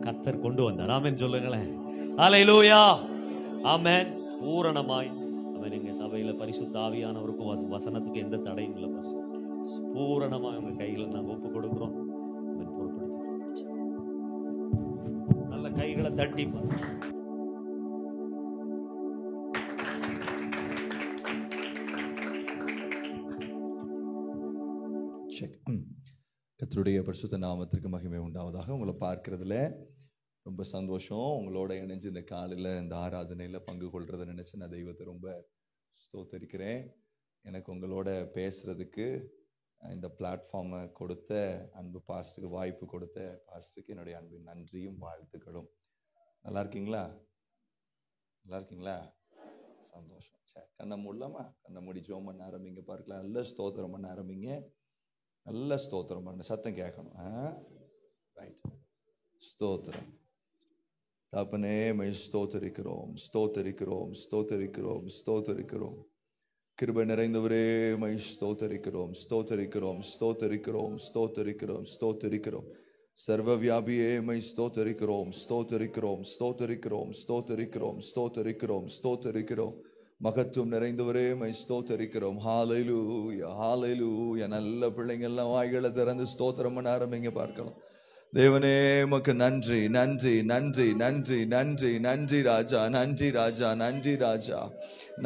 கர்த்தர் கொண்டு வந்தார். ஆமென் சொல்லுங்களேன். ஹல்லேலூயா. ஆமென். பூரணமாய் ஆமென். எங்க சபையில பரிசுத்த ஆவியானவருக்கும் வசனத்துக்கு எந்த தடையும் இல்லை. பூரணமாய் உங்க கையில நாங்க ஒப்பு கொடுக்கிறோம். பொறுப்படுத்தி நல்ல கைகளை தட்டி கர்த்தருடைய பரிசுத்த நாமத்திற்கு மகிமை உண்டாவதாக. உங்களை பார்க்கறதுல ரொம்ப சந்தோஷம். உங்களோட இணைஞ்சு இந்த காலையில் இந்த ஆராதனையில் பங்கு கொள்றதை நினைச்சு நான் தெய்வத்தை ரொம்ப ஸ்தோத்தரிக்கிறேன். எனக்கு உங்களோட பேசுறதுக்கு இந்த பிளாட்ஃபார்மை கொடுத்த அன்பு பாஸ்டுக்கு, வாய்ப்பு கொடுத்த பாஸ்டுக்கு என்னுடைய அன்பின் நன்றியும் வாழ்த்துக்களும். நல்லா இருக்கீங்களா? நல்லா இருக்கீங்களா? சந்தோஷம். சரி, கண்ணை மூடலாமா? கண்ணை மூடி ஜெபம் பண்ண ஆரம்பிங்க. பார்க்கலாம். நல்ல ஸ்தோத்திரம் பண்ண ஆரம்பிங்க. நல்ல ஸ்தோத்திரம் பண்ண சத்தம் கேட்கணும். ரைட். ஸ்தோத்திரம். தகப்பனே, மை ஸ்தோத்தரிக்கிறோம், ஸ்தோத்தரிக்கிறோம், ஸ்தோத்தரிக்கிறோம், ஸ்தோத்தரிக்கிறோம். கிருபை நிறைந்தவரே, மை ஸ்தோத்தரிக்கிறோம், ஸ்தோத்தரிக்கிறோம், ஸ்தோத்தரிக்கிறோம், ஸ்தோத்தரிக்கிறோம், ஸ்தோத்தரிக்கிறோம். சர்வ வியாபியே, மை ஸ்தோத்தரிக்கிறோம், ஸ்தோத்தரிக்கிறோம், ஸ்தோத்தரிக்கிறோம், ஸ்தோத்தரிக்கிறோம், ஸ்தோத்தரிக்கிறோம், ஸ்தோத்தரிக்கிறோம். மகத்துவம் நிறைந்தவரே, மை ஸ்தோத்தரிக்கிறோம். ஹல்லேலூயா, ஹல்லேலூயா. நல்ல பிள்ளைங்க எல்லாம் வாய்களை திறந்து ஸ்தோத்திரம் பண்ண ஆரம்பிங்க. பார்க்கலாம். தேவனே, உமக்கு நன்றி, நன்றி, நன்றி, நன்றி, நன்றி, நன்றி ராஜா, நன்றி ராஜா, நன்றி ராஜா,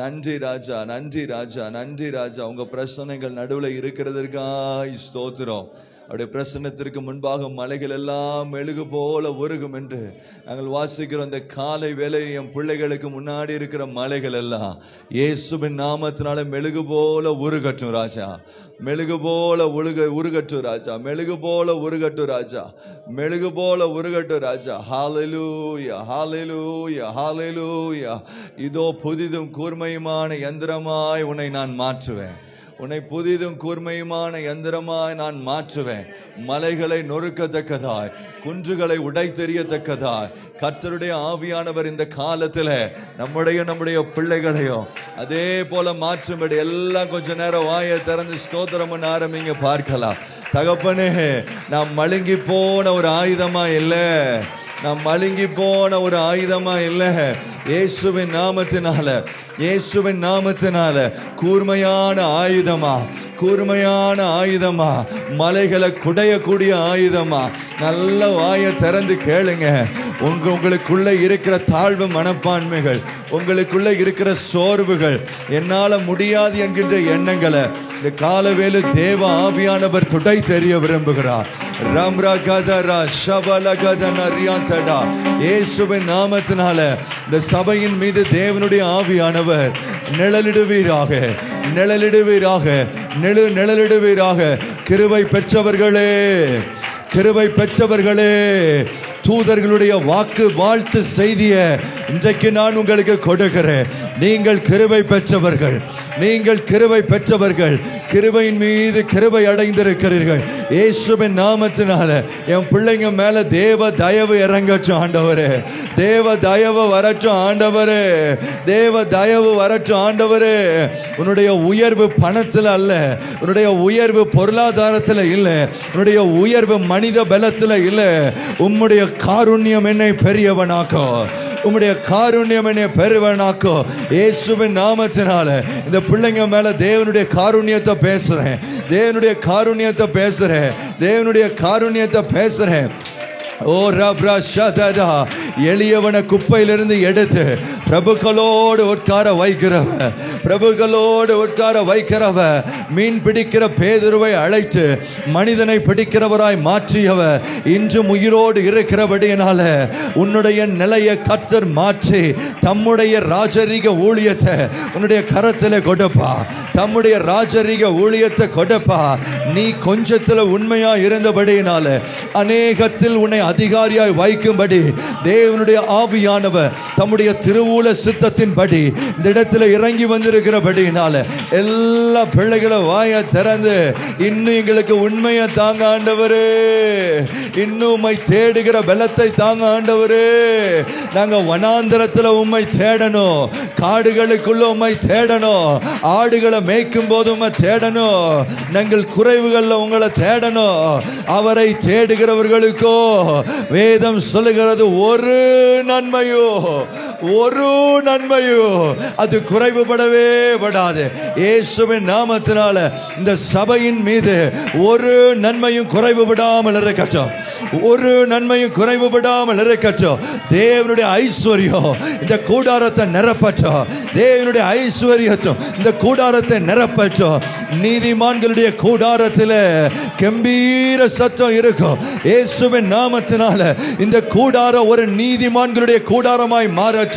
நன்றி ராஜா, நன்றி ராஜா, நன்றி ராஜா. உங்க பிரசனைகள் நடுவில் இருக்கிறதற்காய் ஸ்தோத்திரம். அவருடைய பிரசன்னத்திற்கு முன்பாக மலைகள் எல்லாம் மெழுகு போல உருகும் என்று நாங்கள் வாசிக்கிறோம். இந்த காலை வேளை என் பிள்ளைகளுக்கு முன்னாடி இருக்கிற மலைகள் எல்லாம் இயேசுவின் நாமத்தினால மெழுகு போல உருகட்டும் ராஜா, மெழுகு போல உருகட்டும் ராஜா, மெழுகு போல உருகட்டும் ராஜா, மெழுகு போல உருகட்டும் ராஜா. ஹல்லேலூயா, ஹல்லேலூயா, ஹல்லேலூயா. இதோ புதிதும் கூர்மையுமான யந்திரமாய் உன்னை நான் மாற்றுவேன். உன்னை புதிதும் கூர்மையுமான யந்திரமாய் நான் மாற்றுவேன். மலைகளை நொறுக்கத்தக்கதாய், குன்றுகளை உடை தெரியத்தக்கதாய் கர்த்தருடைய ஆவியானவர் இந்த காலத்தில் நம்முடைய பிள்ளைகளையும் அதே போல மாற்றும்படி எல்லாம் கொஞ்ச நேரம் வாயை திறந்து ஸ்தோத்திரம் பண்ண ஆரம்பிங்க. பார்க்கலாம். தகப்பனே, நாம் மழுங்கி போன ஒரு ஆயுதமா இல்லை, நாம் மழுங்கி போன ஒரு ஆயுதமா இல்லை. இயேசுவின் நாமத்தினால, இயேசுவின் நாமத்தினால கூர்மையான ஆயுதமா, கூர்மையான ஆயுதமா, மலைகளை குடையக்கூடிய ஆயுதமா. நல்ல வாயை திறந்து கேளுங்க. உங்களுக்குள்ள இருக்கிற தாழ்வு மனப்பான்மைகள், உங்களுக்குள்ள இருக்கிற சோர்வுகள், என்னால முடியாது என்கின்ற எண்ணங்களை இந்த காலவேளை தேவ ஆவியானவர் துடை தெரிய விரும்புகிறார். இயேசுவின் நாமத்தினால இந்த சபையின் மீது தேவனுடைய ஆவியானவர் நிழலிடுவீராக, நிழலிடுவீராக, நிழலிடுவீராக. கிருபை பெற்றவர்களே, கிருபை பெற்றவர்களே, தூதர்களுடைய வாக்கு வாழ்த்து செய்தியை இன்றைக்கு நான் உங்களுக்கு கொடுக்கிறேன். நீங்கள் கிருபை பெற்றவர்கள், நீங்கள் கிருபை பெற்றவர்கள், கிருபையின் மீது கிருபை அடைந்திருக்கிறீர்கள். இயேசுவின் நாமத்தினால என் பிள்ளைங்க மேல தேவ தயவு இறங்கட்டும் ஆண்டவரே, தேவ தயவு வரட்டும் ஆண்டவரே, தேவ தயவு வரட்டும் ஆண்டவரே. உன்னுடைய உயர்வு பணத்தில் அல்ல, உன்னுடைய உயர்வு பொருளாதாரத்தில் இல்லை, உன்னுடைய உயர்வு மனித பலத்தில் இல்லை. உம்முடைய காருண்யம் என்னை பெரியவனாக்கும், உம்முடைய காருண்யம் என்னை பெருவனாக்கோ. இயேசுவின் நாமத்தினால இந்த பிள்ளைங்க மேல தேவனுடைய காருண்யத்தை பேசுறேன், தேவனுடைய காருண்யத்தை பேசுறேன், தேவனுடைய காருண்யத்தை பேசுறேன். ஓ ரப்ரா ஷதரா. எளியவனை குப்பையிலிருந்து எடுத்து பிரபுக்களோடு உட்கார வைக்கிறவ, பிரபுக்களோடு உட்கார வைக்கிறவ, மீன் பிடிக்கிற பேதுருவை அழைத்து மனிதனை பிடிக்கிறவராய் மாற்றியவ இன்றும் உயிரோடு இருக்கிறபடியினால உன்னுடைய நிலையை கர்த்தர் மாற்றி தம்முடைய ராஜரீக ஊழியத்தை உன்னுடைய கரத்தில் கொடுப்பா, தம்முடைய ராஜரீக ஊழியத்தை கொடுப்பா. நீ கொஞ்சத்தில் உண்மையா இருந்தபடியினால அநேகத்தில் உன்னை அதிகாரியாய் வைக்கும்படி தேவனுடைய ஆவியானவர் தம்முடைய திருவுல சித்தத்தின்படி இந்த இடத்துல இறங்கி வந்து அறிந்திருக்கிறபடினால எல்லா பிள்ளைகளும் வாயை திறந்து இன்னும் எங்களுக்கு உண்மையை தாங்க ஆண்டவரே, இன்னும் உம்மை தேடுகிற பலத்தை தாங்க ஆண்டவரே. நாங்க வனாந்தரத்துல உம்மை தேடணும், காடுகளுக்குள்ள உம்மை தேடணும், ஆடுகளை மேய்க்கும் போது உம்மை தேடணும், நாங்கள் குறைவுகள்ல உங்களை தேடணும். அவரை தேடுகிறவர்களுக்கோ வேதம் சொல்லுகிறது ஒரு நன்மையோ அது குறைவுபடவே படாது. இயேசுவின் நாமத்தினால இந்த சபையின் மீது ஒரு நன்மையும் குறைவுபடாமல் இருக்கட்டும், ஒரு நன்மையும் குறைவுபடாமல் இருக்கட்டும். தேவனுடைய ஐஸ்வர்யம் இந்த கூடாரத்தை நிரப்பட்டும், தேவனுடைய ஐஸ்வர்யத்தும் இந்த கூடாரத்தை நிரப்பட்டும். நீதிமான்களுடைய கூடாரத்தில் கம்பீர சத்தம் இருக்கும். இயேசுவின் நாமத்தினால இந்த கூடாரம் ஒரு நீதிமான்களுடைய கூடாரமாய் மாறட்டும்.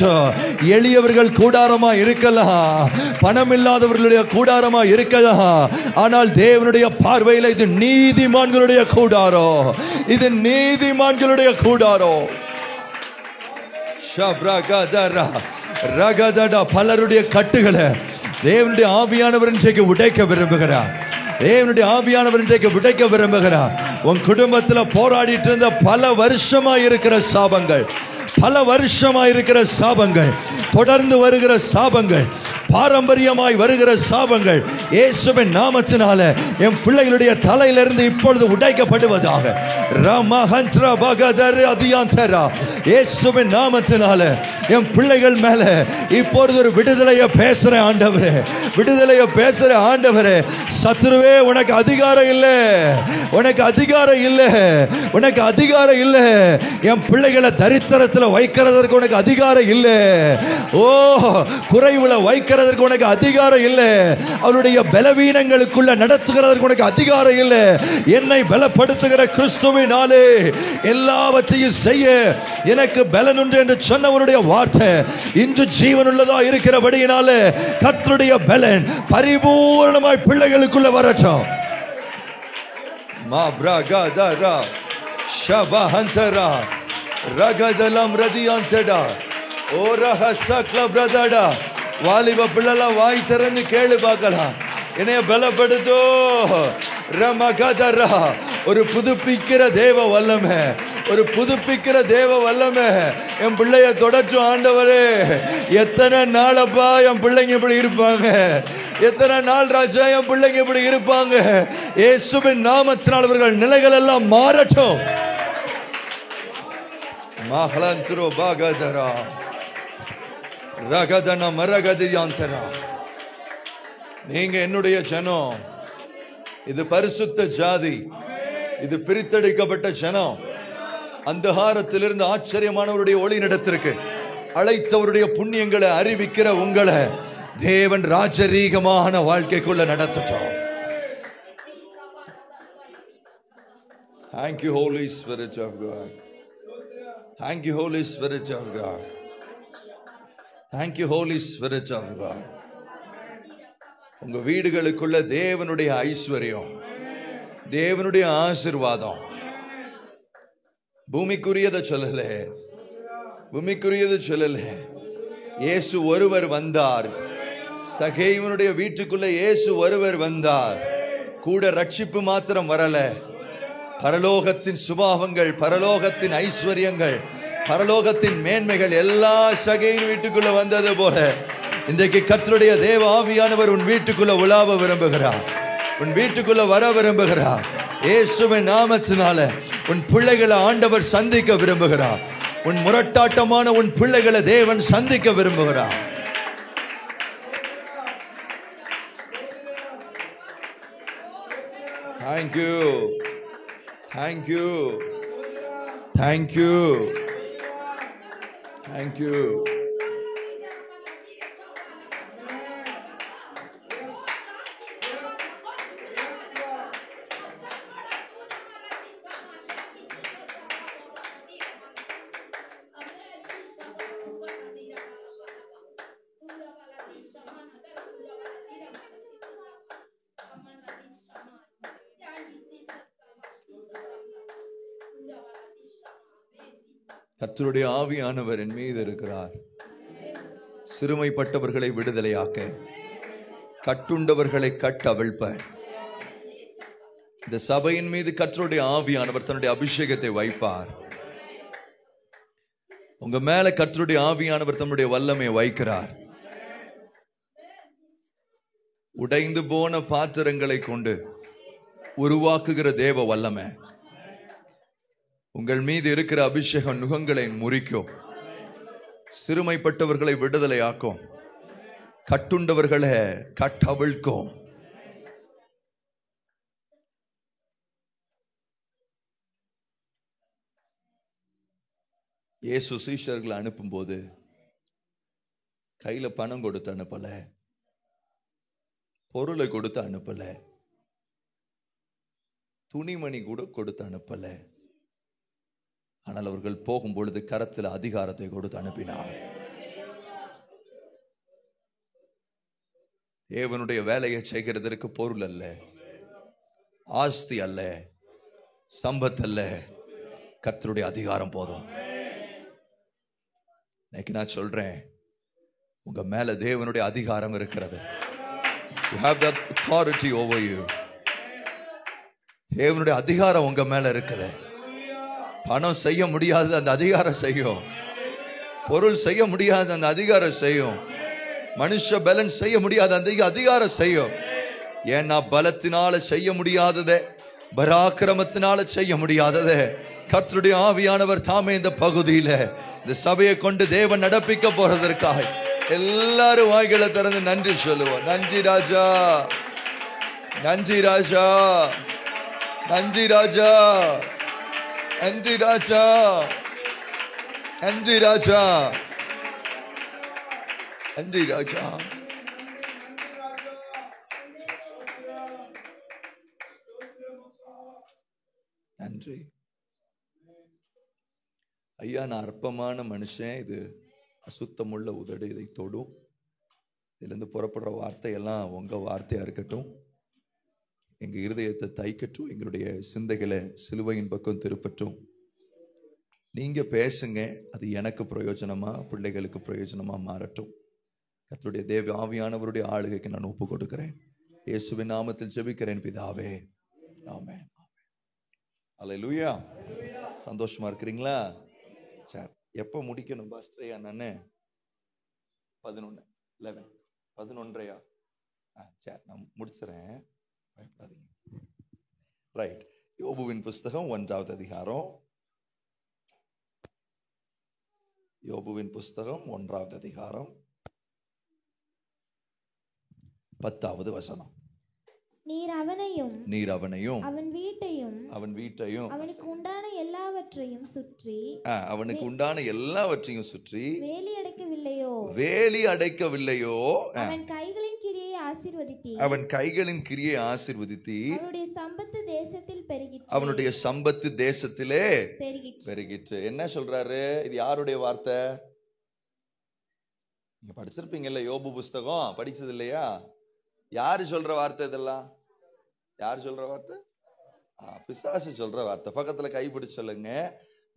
எளியவர்கள் கூடாரமாய் இருக்கலாம், பணம் இல்லாதவர்களுடைய கூடாரமாய் இருக்கலாம், ஆனால் தேவனுடைய பார்வையில் இது நீதிமான்களுடைய கூடாரம், இது நீதிமான்களுடைய கூடாரம். பலருடைய கட்டுகளை தேவனுடைய ஆவியானவர் இன்றைக்கு உடைக்க விரும்புகிறார், தேவனுடைய ஆவியானவர் இன்றைக்கு உடைக்க விரும்புகிறார். உன் குடும்பத்தில் போராடிட்டு இருந்த பல வருஷமாய் இருக்கிற சாபங்கள், பல வருஷமாய் இருக்கிற சாபங்கள், தொடர்ந்து வருகிற சாபங்கள், பாரம்பரியமாய் வருகிற சாபங்கள் இயேசுவின் நாமத்தினால என் பிள்ளைகளுடைய தலையிலிருந்து இப்பொழுது உடைக்கப்படுவதாக. இயேசுவின் நாமத்தினால என் பிள்ளைகள் மேல இப்பொழுது ஒரு விடுதலையை பேசுற ஆண்டவரே, விடுதலையை பேசுற ஆண்டவரே. சத்துருவே உனக்கு அதிகாரம் இல்லை, உனக்கு அதிகாரம் இல்லை, உனக்கு அதிகாரம் இல்லை. என் பிள்ளைகளை தரித்திரத்தில் வைக்கிறதற்கு உனக்கு அதிகாரம் இல்லை. ஓ, குறைவுல வைக்கிறதற்கு உனக்கு அதிகாரம் இல்லை. அவருடைய பலவீனங்களுக்குள்ள நடத்துகிறதற்கு உனக்கு அதிகாரம் இல்லை. என்னை பலப்படுத்துகிற கிறிஸ்துவினாலே எல்லாவற்றையும் செய்ய எனக்கு பலன் உண்டு என்று சொன்னவருடைய வார்த்தை இன்று ஜீவனுள்ளதா இருக்கிறபடியினாலே கர்த்தருடைய பலன் பரிபூர்ணமாய் பிள்ளைகளுக்குள்ள வரட்டும். மா பிரகதரா ஷபஹந்தரா ரகதலம் ரதியான்சடா ஓரஹ சக்ல பிரதடா. வாலிப பிள்ளைலாம் வாய் திறந்து கேளு பார்க்கலாம். என்னைய பலப்படுத்தோ ரமகதரா. ஒரு புதுப்பிக்கிற தேவ வல்லமை, ஒரு புதுப்பிக்கிற தேவ வல்லமை என் பிள்ளைய தொடர்ச்சும் ஆண்டவரே. எத்தனை நாளப்பா என் பிள்ளைங்க இப்படி இருப்பாங்க, எத்தனை நாள் ராஜா என் பிள்ளைங்க இப்படி இருப்பாங்க. இயேசுவின் நாமத்தினால் அவர்கள் நிலைகள் எல்லாம் மாறட்டும். மகளந்திரோ பாகதரா ரகதன மரகதியாந்தரா. நீங்க என்னுடைய ஜனம், இது பரிசுத்த ஜாதி, இது பிரித்தெடுக்கப்பட்ட ஜனம். அந்தகாரத்திலிருந்து ஆச்சரியமானவருடைய ஒளி நடத்திருக்கு அழைத்தவருடைய புண்ணியங்களை அறிவிக்கிற உங்களை தேவன் ராஜரீகமான வாழ்க்கைக்குள்ள நடத்தட்டும். Thank you, Holy Spirit of God. Thank you, Holy Spirit of God. Thank you, Holy Spirit of God. உங்க வீடுகளுக்குள்ள தேவனுடைய ஐஸ்வர்யம், தேவனுடைய ஆசீர்வாதம். பூமிக்குரியதை சொல்லல, பூமிக்குரியதை சொல்லல. இயேசு ஒருவர் வந்தார், சகேயுனுடைய வீட்டுக்குள்ள இயேசு ஒருவர் வந்தார். கூட ரட்சிப்பு மாத்திரம் வரல, பரலோகத்தின் சுபாவங்கள், பரலோகத்தின் ஐஸ்வர்யங்கள், பரலோகத்தின் மேன்மைகள் எல்லா சகேயின் வீட்டுக்குள்ள வந்தது போல இன்றைக்கு கர்த்தருடைய தேவ ஆவியானவர் உன் வீட்டுக்குள்ள உலாவ விரும்புகிறார், உன் வீட்டுக்குள்ள வர விரும்புகிறார். இயேசுவின் நாமத்தினால உன் பிள்ளைகளை ஆண்டவர் சந்திக்க விரும்புகிறார். உன் முரட்டாட்டமான உன் பிள்ளைகளை தேவன் சந்திக்க விரும்புகிறார். Thank you. Thank you. Thank you. Thank you. கர்த்தருடைய ஆவியானவர் என் மீது இருக்கிறார், சிறுமைப்பட்டவர்களை விடுதலையாக்க, கட்டுண்டவர்களை கட்டவிழ்ப்பார். இந்த சபையின் மீது கர்த்தருடைய ஆவியானவர் தன்னுடைய அபிஷேகத்தை வைப்பார். உங்க மேல கர்த்தருடைய ஆவியானவர் தன்னுடைய வல்லமையை வைக்கிறார். உடைந்து போன பாத்திரங்களை கொண்டு உருவாக்குகிற தேவ வல்லமை உங்கள் மீது இருக்கிற அபிஷேகம் நுகங்களை முறிக்கும், சிறுமைப்பட்டவர்களை விடுதலை ஆக்கும், கட்டுண்டவர்களை கட்டவிழ்க்கும். இயேசு சீஷர்களை அனுப்பும் போது கையில பணம் கொடுத்து அனுப்பல, பொருளை கொடுத்து அனுப்பல, துணிமணி கூட கொடுத்து அனுப்பல. ஆனால் அவர்கள் போகும் பொழுது கரத்தில் அதிகாரத்தை கொடுத்து அனுப்பினார். தேவனுடைய வேலையை செய்கிறதற்கு பொருள் அல்ல, ஆஸ்தி அல்ல, சம்பத் அல்ல, கர்த்தருடைய அதிகாரம் போதும். இன்னைக்கு நான் சொல்றேன், உங்க மேல தேவனுடைய அதிகாரம் இருக்கிறது. You have that authority over you. தேவனுடைய அதிகாரம் உங்க மேல இருக்குது. பணம் செய்ய முடியாது, அந்த அதிகாரம் செய்யும். பொருள் செய்ய முடியாது, அந்த அதிகாரம் செய்யும். மனுஷ பலன் செய்ய முடியாது, அந்த அதிகாரம் செய்யும். ஏன்னா பலத்தினால செய்ய முடியாததே, பராக்கிரமத்தினால செய்ய முடியாததே கர்த்தருடைய ஆவியானவர் தாமே இந்த பகுதியில இந்த சபையை கொண்டு தேவன் நடப்பிக்க போறதற்காக எல்லாரும் வாய்களை திறந்து நன்றி சொல்லுவோம். நன்றி ராஜா, நன்றி ராஜா, நன்றி ராஜா, நன்றி ராஜா, நன்றி ராஜா, நன்றி ராஜா. நன்றி ஐயா. நான் அற்பமான மனுஷன், இது அசுத்தமுள்ள உதடு, இதை தொடும். இதிலிருந்து புறப்படுற வார்த்தையெல்லாம் உங்க வார்த்தையா இருக்கட்டும். எங்க இருதயத்தை தைக்கட்டும், எங்களுடைய சிந்தைகளை சிலுவையின் பக்கம் திருப்பட்டும். நீங்க பேசுங்க, அது எனக்கு பிரயோஜனமா பிள்ளைகளுக்கு பிரயோஜனமா மாறட்டும். கர்த்தருடைய தேவ ஆவியானவருடைய ஆளுகைக்கு நான் ஒப்பு கொடுக்கிறேன். இயேசுவின் நாமத்தில் ஜெபிக்கிறேன் பிதாவே, ஆமென். அல்லேலூயா. சந்தோஷமா இருக்கிறீங்களா? சரி, எப்போ முடிக்கணும் பாஸ்டரையா? நான் 11:11 சரி, நான் முடிச்சுறேன், பயப்படாதீங்க. ரைட். யோபுவின் புஸ்தகம் 1வது அதிகாரம். யோபுவின் புஸ்தகம் 1வது அதிகாரம் 10வது வசனம். நீர் அவனையும் அவன் வீட்டையும் அவனுக்கு உண்டான எல்லாவற்றையும் சுற்றி வேலி அடைக்கவில்லையோ? அவன் கைகளின் கிரியை ஆசீர்வதித்தீர். அவனுடைய சம்பத்து தேசத்திலே பெருகிற்று. என்ன சொல்றாரு? இது யாருடைய வார்த்தை? நீங்க படிச்சிருப்பீங்கல்ல, யோபு புஸ்தகம் படிச்சது இல்லையா? யாரு சொல்ற வார்த்தை இதெல்லாம்? யாரு சொல்ற வார்த்தை? பிசாசு சொல்ற வார்த்தை. பக்கத்துல கைப்பிடிச்சு சொல்லுங்க.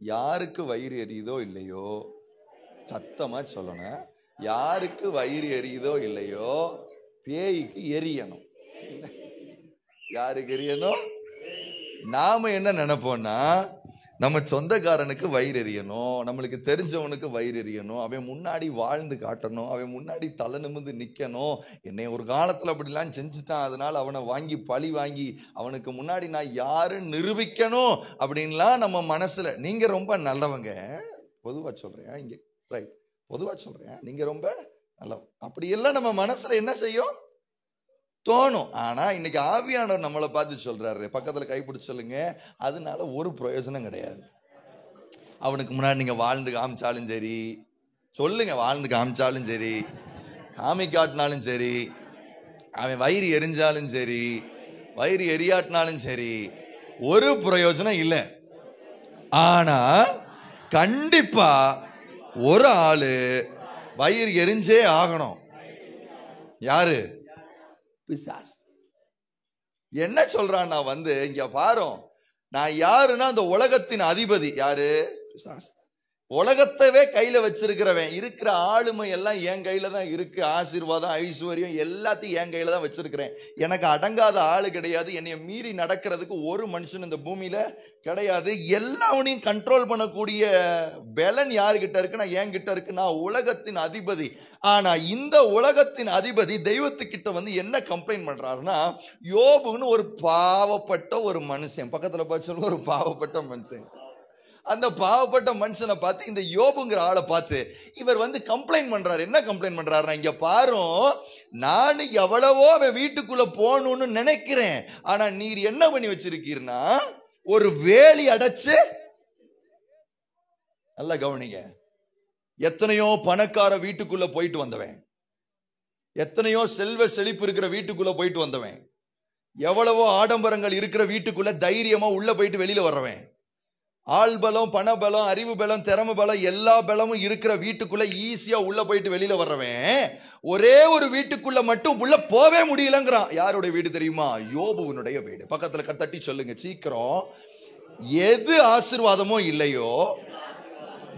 யாருக்கு வயிறு எரியுதோ இல்லையோ, சத்தமா சொல்லணும். யாருக்கு வயிறு எரியுதோ இல்லையோ, பேய்க்கு எரியணும். யாருக்கு எரியணும்? நாம என்ன நினைப்போம்னா, நம்ம சொந்தக்காரனுக்கு வயிறு எறியணும், நம்மளுக்கு தெரிஞ்சவனுக்கு வயிறு எறியணும், அவன் முன்னாடி வாழ்ந்து காட்டணும், அவன் முன்னாடி தலை நிமிர்ந்து நிற்கணும். என்னை ஒரு காலத்தில் அப்படிலாம் செஞ்சுட்டான், அதனால அவனை வாங்கி பழி வாங்கி அவனுக்கு முன்னாடி நான் யாருன்னு நிரூபிக்கணும் அப்படின்லாம் நம்ம மனசுல. நீங்க ரொம்ப நல்லவங்க, பொதுவா சொல்றேன் இங்க, ரைட், பொதுவா சொல்றேன், நீங்க ரொம்ப நல்லவங்க அப்படியெல்லாம் நம்ம மனசுல என்ன செய்யும்? தோணும். ஆனா இன்னைக்கு ஆவியானவர் நம்மளை பார்த்து சொல்றாரு, பக்கத்துல கைப்பிடிச்சு சொல்லுங்க, அதனால ஒரு பிரயோஜனம் கிடையாது. அவனுக்கு முன்னாடி நீங்க வாழ்ந்து காமிச்சாலும் சரி, சொல்லுங்க, வாழ்ந்து காமிச்சாலும் சரி, காமிக்காட்டினாலும் சரி, அவன் வயிறு எரிஞ்சாலும் சரி, வயிறு எரியாட்டினாலும் சரி, ஒரு பிரயோஜனம் இல்லை. ஆனா கண்டிப்பா ஒரு ஆளு வயிறு எரிஞ்சே ஆகணும். யாரு? பிசாசு. என்ன சொல்றான்? நான் இங்க பாரு, நான் யாருன்னா அந்த உலகத்தின் அதிபதி. யாரு? பிசாசு. உலகத்தவே கையில வச்சிருக்கிறவன், இருக்கிற ஆளுமை எல்லாம் என் கையில தான் இருக்கு, ஆசீர்வாதம் ஐஸ்வர்யம் எல்லாத்தையும் என் கையில தான் வச்சிருக்கிறேன், எனக்கு அடங்காத ஆளு கிடையாது, என்னைய மீறி நடக்கிறதுக்கு ஒரு மனுஷன் இந்த பூமியில கிடையாது, எல்லாவனையும் கண்ட்ரோல் பண்ணக்கூடிய பலன் யாருகிட்ட இருக்குன்னா என்கிட்ட இருக்கு, நான் உலகத்தின் அதிபதி. ஆனா இந்த உலகத்தின் அதிபதி தெய்வத்துக்கிட்ட வந்து என்ன கம்ப்ளைண்ட் பண்றாருன்னா, யோபுன்னு ஒரு பாவப்பட்ட ஒரு மனுஷன், பக்கத்துல பார்த்து ஒரு பாவப்பட்ட மனுஷன், அந்த பாவப்பட்ட மனுஷனை பார்த்து இந்த யோபுங்கிற ஆளை பார்த்து இவர் வந்து கம்ப்ளைண்ட் பண்றாரு. என்ன கம்ப்ளைண்ட் பண்றாருன்னா, இங்க பாரு, நான் எவ்வளவோ அவன் வீட்டுக்குள்ள போகணும்னு நினைக்கிறேன், ஆனா நீர் என்ன பண்ணி வச்சிருக்கீர்னா ஒரு வேலி அடைச்சு. நல்லா கவனிங்க, எத்தனையோ பணக்கார வீட்டுக்குள்ள போயிட்டு வந்தவன், எத்தனையோ செல்வ செழிப்பு இருக்கிற வீட்டுக்குள்ள போயிட்டு வந்தவன், எவ்வளவோ ஆடம்பரங்கள் இருக்கிற வீட்டுக்குள்ள தைரியமா உள்ள போயிட்டு வெளியில வர்றவன், ஆள் பலம், பண பலம், அறிவு பலம், திறமை பலம், எல்லா பலமும் இருக்கிற வீட்டுக்குள்ள ஈஸியா உள்ள போயிட்டு வெளியில வர்றவன் ஒரே ஒரு வீட்டுக்குள்ள மட்டும் உள்ள போவே முடியலங்கிறான். யாருடைய வீடு தெரியுமா? யோபுவினுடைய வீடு. பக்கத்துல தட்டி சொல்லுங்க சீக்கிரம். எது ஆசீர்வாதமோ இல்லையோ,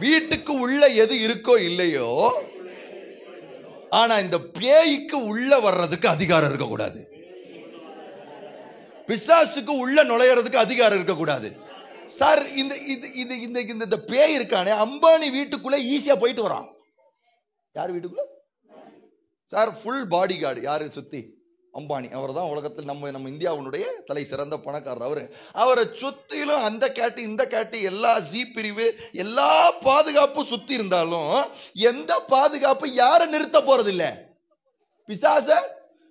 வீட்டுக்கு உள்ள எது இருக்கோ இல்லையோ, ஆனா இந்த பேய்க்கு உள்ள வர்றதுக்கு அதிகாரம் இருக்கக்கூடாது, பிசாசுக்கு உள்ள நுழையறதுக்கு அதிகாரம் இருக்கக்கூடாது. சார் இந்த பேய் இருக்கானே, அம்பானி வீட்டுக்குள்ள ஈஸியா போயிட்டு வரான். யார் வீட்டுக்குள்ள? சார் ஃபுல் பாடி கார்டு யாரு சுத்தி? அம்பானி. அவர் தான் உலகத்தில் நம்ம இந்தியாவுடைய தலை சிறந்த பணக்காரர். அவரை சுத்திலும் அந்த கேட்டு இந்த கேட்டு எல்லா ஜி பிரிவு எல்லா பாதுகாப்பும் சுத்தி இருந்தாலும் எந்த பாதுகாப்பு யாரை நிறுத்த போறது இல்ல? பிசாச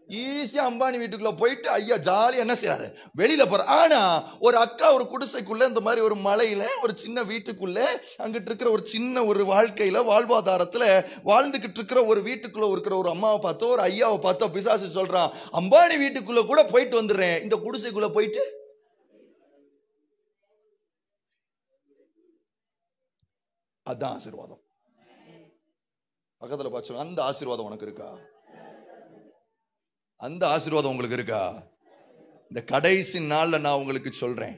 ஈஸியா அம்பானி வீட்டுக்குள்ள போயிட்டு ஐயா ஜாலியா என்ன செய்யறாரு, வெளியில போற. ஆனா ஒரு அக்கா ஒரு குடிசைக்குள்ள, இந்த மாதிரி ஒரு மலையில ஒரு சின்ன வீட்டுக்குள்ள, அங்கிட்டு இருக்கிற ஒரு சின்ன ஒரு வாழ்க்கையில வாழ்வாதாரத்துல வாழ்ந்துகிட்டு இருக்கிற ஒரு வீட்டுக்குள்ள இருக்கிற ஒரு அம்மாவை பார்த்தோ ஒரு ஐயாவை பார்த்தோ பிசாசு சொல்றான், அம்பானி வீட்டுக்குள்ள கூட போயிட்டு வந்துடுறேன், இந்த குடிசைக்குள்ள போயிட்டு. அதான் ஆசீர்வாதம். பக்கத்துல பார்த்து அந்த ஆசீர்வாதம் உனக்கு இருக்கா? அந்த ஆசீர்வாதம் உங்களுக்கு இருக்கா? இந்த கடைசி நாள்ல நான் உங்களுக்கு சொல்றேன்,